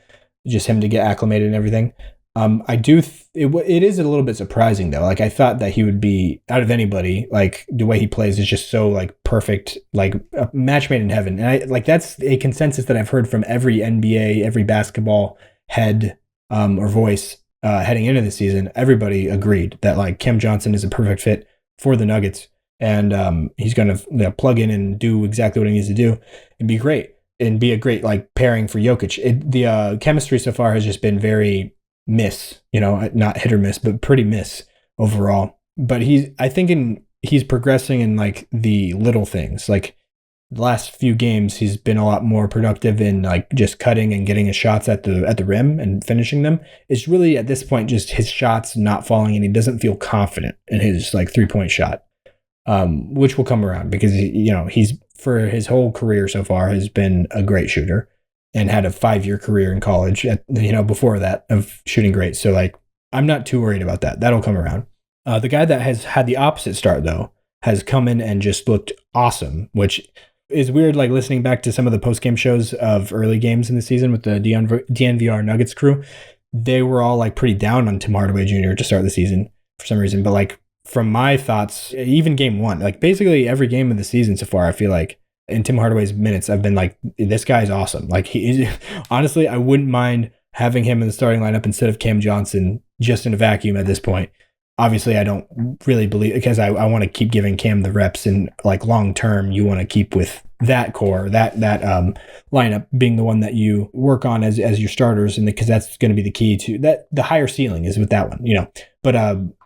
just him to get acclimated and everything. It is a little bit surprising though. Like I thought that he would be out of anybody. Like the way he plays is just so like perfect, like a match made in heaven. And I like that's a consensus that I've heard from every NBA, every basketball head or voice heading into the season. Everybody agreed that like Cam Johnson is a perfect fit for the Nuggets, and he's going to plug in and do exactly what he needs to do and be great and be a great like pairing for Jokic. The chemistry so far has just been very miss, not hit or miss, but pretty miss overall. But he's progressing in like the little things. Like the last few games, he's been a lot more productive in like just cutting and getting his shots at the rim and finishing them. It's really at this point just his shots not falling, and he doesn't feel confident in his like 3-point shot, which will come around because he's for his whole career so far has been a great shooter and had a 5-year career in college before that of shooting great. So like I'm not too worried about that. That'll come around. The guy that has had the opposite start though has come in and just looked awesome, which is weird. Like listening back to some of the post game shows of early games in the season with the DNVR Nuggets crew, they were all like pretty down on Tim Hardaway Jr. to start the season for some reason. But like from my thoughts, even game one, like basically every game of the season so far, I feel like in Tim Hardaway's minutes, I've been like, this guy's awesome. Like he honestly, I wouldn't mind having him in the starting lineup instead of Cam Johnson just in a vacuum at this point. Obviously, I don't really believe because I want to keep giving Cam the reps, and like long term, you want to keep with that core, that lineup being the one that you work on as your starters, and because that's going to be the key to that. The higher ceiling is with that one, But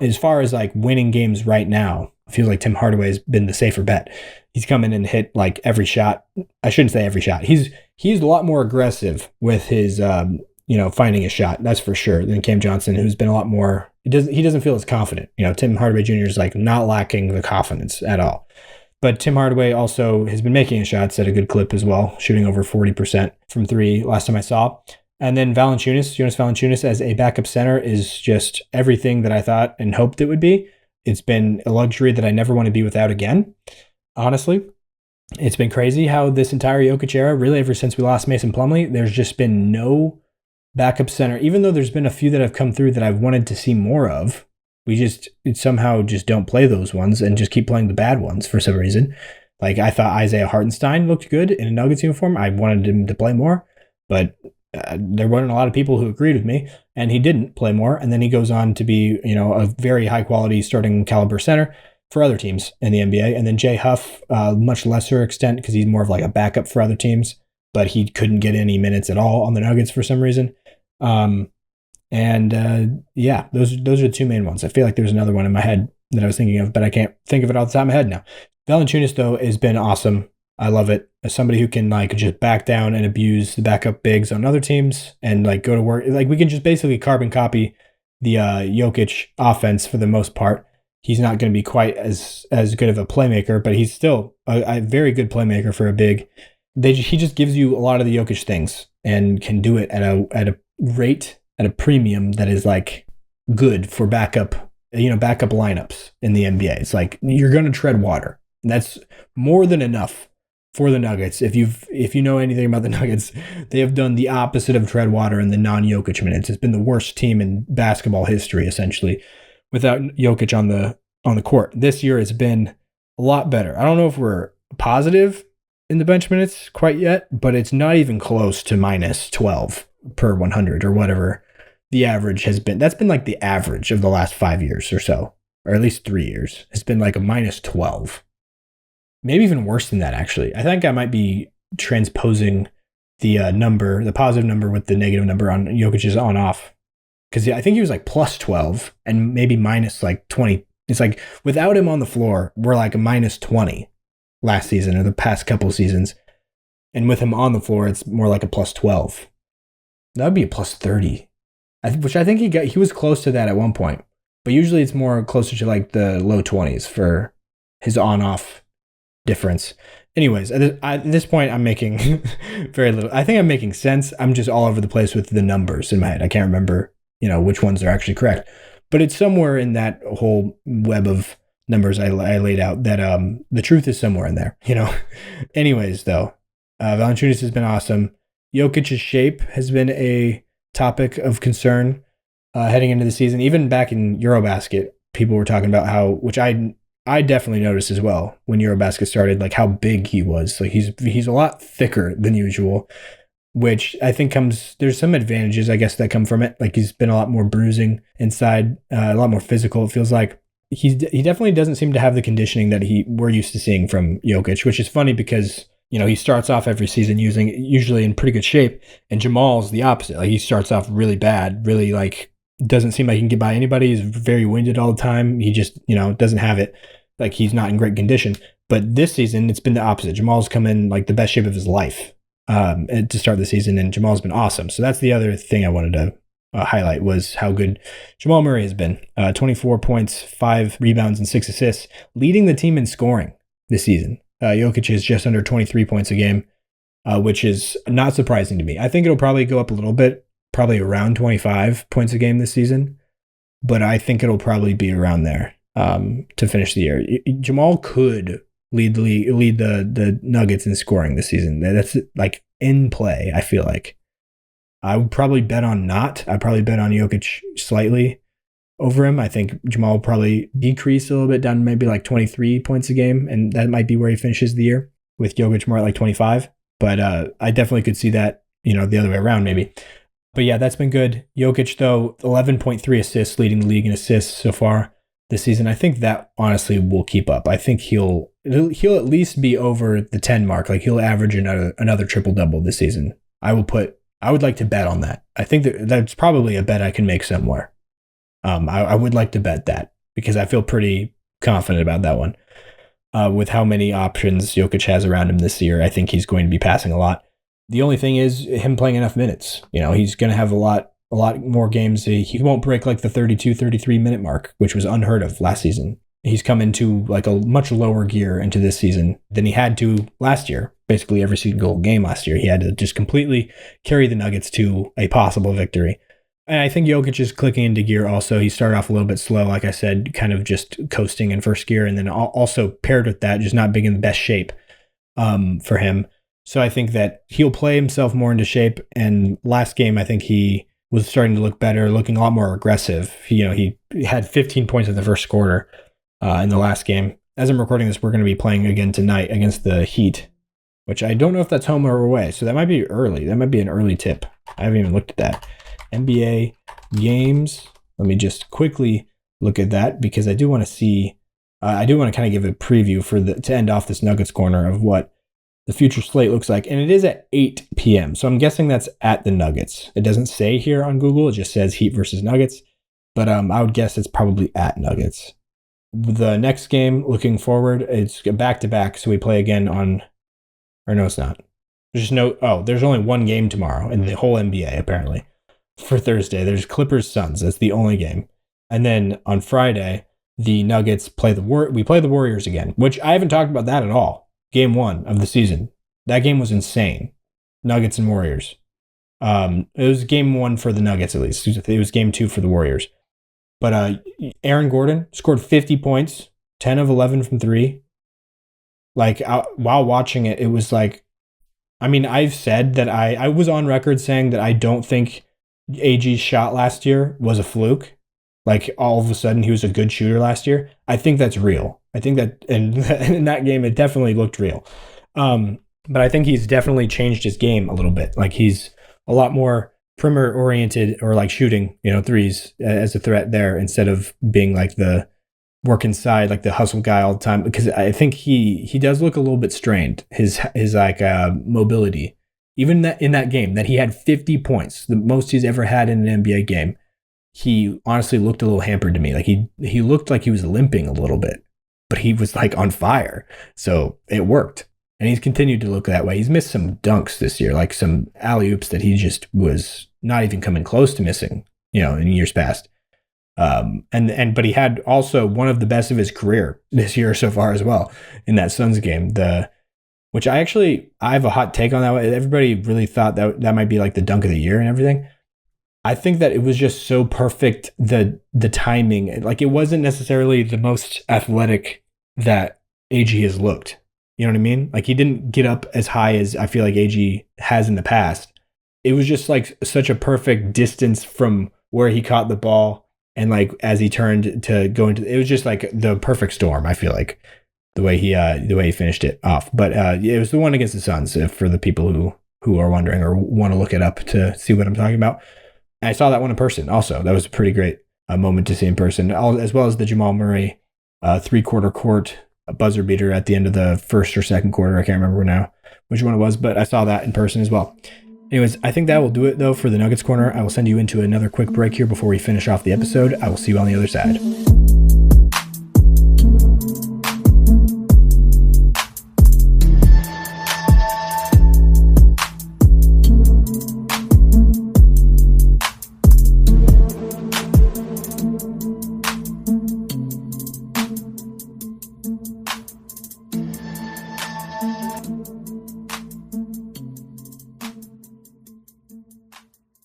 as far as like winning games right now, it feels like Tim Hardaway has been the safer bet. He's come in and hit like every shot. I shouldn't say every shot. He's a lot more aggressive with his finding a shot. That's for sure. Than Cam Johnson, who's been a lot more. He doesn't feel as confident. Tim Hardaway Jr. is like not lacking the confidence at all. But Tim Hardaway also has been making shots at a good clip as well, shooting over 40% from three last time I saw. And then Jonas Valanciunas as a backup center is just everything that I thought and hoped it would be. It's been a luxury that I never want to be without again. Honestly, it's been crazy how this entire Jokic era, really ever since we lost Mason Plumlee, there's just been no backup center, even though there's been a few that have come through that I've wanted to see more of. We somehow just don't play those ones and just keep playing the bad ones for some reason. Like I thought Isaiah Hartenstein looked good in a Nuggets uniform. I wanted him to play more, but there weren't a lot of people who agreed with me, and he didn't play more. And then he goes on to be, a very high quality starting caliber center for other teams in the NBA. And then Jay Huff, much lesser extent because he's more of like a backup for other teams, but he couldn't get any minutes at all on the Nuggets for some reason. Those are the two main ones. I feel like there's another one in my head that I was thinking of, but I can't think of it off the top of my head now. Valanciunas, though, has been awesome. I love it. As somebody who can like just back down and abuse the backup bigs on other teams and like go to work. Like we can just basically carbon copy the Jokic offense for the most part. He's not going to be quite as good of a playmaker, but he's still a very good playmaker for a big. He just gives you a lot of the Jokic things and can do it at a rate, at a premium that is like good for backup lineups in the NBA. It's like you're going to tread water. And that's more than enough for the Nuggets. If you know anything about the Nuggets, they have done the opposite of tread water in the non-Jokic minutes. It's been the worst team in basketball history, essentially, without Jokic on the court. This year it's been a lot better. I don't know if we're positive in the bench minutes quite yet, but it's not even close to minus 12 per 100 or whatever the average has been. That's been like the average of the last 5 years or so, or at least 3 years. It's been like a minus 12. Maybe even worse than that, actually. I think I might be transposing the positive number with the negative number on Jokic's on-off. Because I think he was like plus 12 and maybe minus like 20. It's like without him on the floor, we're like a minus 20 last season or the past couple seasons. And with him on the floor, it's more like a plus 12. That would be a plus 30, which I think he was close to that at one point. But usually it's more closer to like the low 20s for his on-off difference. Anyways, at this point, I'm making very little. I think I'm making sense. I'm just all over the place with the numbers in my head. I can't remember, which ones are actually correct. But it's somewhere in that whole web of numbers I laid out that the truth is somewhere in there, Anyways, though, Valanciunas has been awesome. Jokic's shape has been a topic of concern heading into the season. Even back in Eurobasket, people were talking about how, which I definitely noticed as well when Eurobasket started, like how big he was. Like he's a lot thicker than usual, which I think there's some advantages, I guess, that come from it. Like he's been a lot more bruising inside, a lot more physical. It feels like he definitely doesn't seem to have the conditioning that we're used to seeing from Jokic, which is funny because, he starts off every season usually in pretty good shape, and Jamal's the opposite. Like he starts off really bad, really like doesn't seem like he can get by anybody. He's very winded all the time. He just, doesn't have it. Like he's not in great condition. But this season, it's been the opposite. Jamal's come in like the best shape of his life to start the season, and Jamal's been awesome. So that's the other thing I wanted to highlight was how good Jamal Murray has been. 24 points, 5 rebounds, and 6 assists, leading the team in scoring this season. Jokic is just under 23 points a game, which is not surprising to me. I think it'll probably go up a little bit, probably around 25 points a game this season, but I think it'll probably be around there to finish the year. Jamal could lead the Nuggets in scoring this season. That's like in play, I feel like. I would probably bet on not. I'd probably bet on Jokic slightly over him. I think Jamal will probably decrease a little bit down to maybe like 23 points a game, and that might be where he finishes the year, with Jokic more at like 25. But I definitely could see that, the other way around maybe. But yeah, that's been good. Jokic, though, 11.3 assists, leading the league in assists so far this season. I think that honestly will keep up. I think he'll at least be over the 10 mark. Like he'll average another triple-double this season. I would like to bet on that. I think that's probably a bet I can make somewhere. I would like to bet that because I feel pretty confident about that one. With how many options Jokic has around him this year, I think he's going to be passing a lot. The only thing is him playing enough minutes. He's going to have a lot more games. He won't break like the 32, 33 minute mark, which was unheard of last season. He's come into like a much lower gear into this season than he had to last year. Basically every single game last year, he had to just completely carry the Nuggets to a possible victory. And I think Jokic is clicking into gear also. He started off a little bit slow, like I said, kind of just coasting in first gear. And then also paired with that, just not being in the best shape for him. So I think that he'll play himself more into shape. And last game, I think he was starting to look better, looking a lot more aggressive. He had 15 points in the first quarter in the last game. As I'm recording this, we're going to be playing again tonight against the Heat, which I don't know if that's home or away. So that might be early. That might be an early tip. I haven't even looked at that. NBA games. Let me just quickly look at that because I do want to see. I do want to kind of give a preview to end off this Nuggets corner of what the future slate looks like, and it is at 8 p.m. So I'm guessing that's at the Nuggets. It doesn't say here on Google. It just says Heat versus Nuggets, but I would guess it's probably at Nuggets. The next game, looking forward, it's back-to-back, so we play again on. Or no, it's not. There's only one game tomorrow in the whole NBA apparently. For Thursday, there's Clippers Suns. That's the only game. And then on Friday, the Nuggets we play the Warriors again, which I haven't talked about that at all. Game 1 of the season. That game was insane. Nuggets and Warriors. It was game 1 for the Nuggets at least. It was game 2 for the Warriors. But Aaron Gordon scored 50 points, 10 of 11 from 3. Like while watching it, it was like, I've said that I was on record saying that I don't think AG's shot last year was a fluke. Like all of a sudden he was a good shooter last year. I think that's real. I think that in that game it definitely looked real. But I think he's definitely changed his game a little bit. Like he's a lot more perimeter oriented or like shooting, threes as a threat there instead of being like the work inside, like the hustle guy all the time. Because I think he does look a little bit strained. His like mobility. Even in that game that he had 50 points, the most he's ever had in an NBA game, he honestly looked a little hampered to me. Like he looked like he was limping a little bit, but he was like on fire. So it worked. And he's continued to look that way. He's missed some dunks this year, like some alley-oops that he just was not even coming close to missing, in years past. But he had also one of the best of his career this year so far as well in that Suns game. Which I have a hot take on that. Everybody really thought that might be like the dunk of the year and everything. I think that it was just so perfect, the timing. Like it wasn't necessarily the most athletic that AG has looked. You know what I mean? Like he didn't get up as high as I feel like AG has in the past. it was just like such a perfect distance from where he caught the ball and like as he turned to go into it was just like the perfect storm. I feel like the way he finished it off. But it was the one against the Suns for the people who are wondering or want to look it up to see what I'm talking about. And I saw that one in person also. That was a pretty great moment to see in person, as well as the Jamal Murray 3/4 court buzzer beater at the end of the first or second quarter. I can't remember now which one it was, but I saw that in person as well. Anyways, I think that will do it though for the Nuggets Corner. I will send you into another quick break here before we finish off the episode. I will see you on the other side.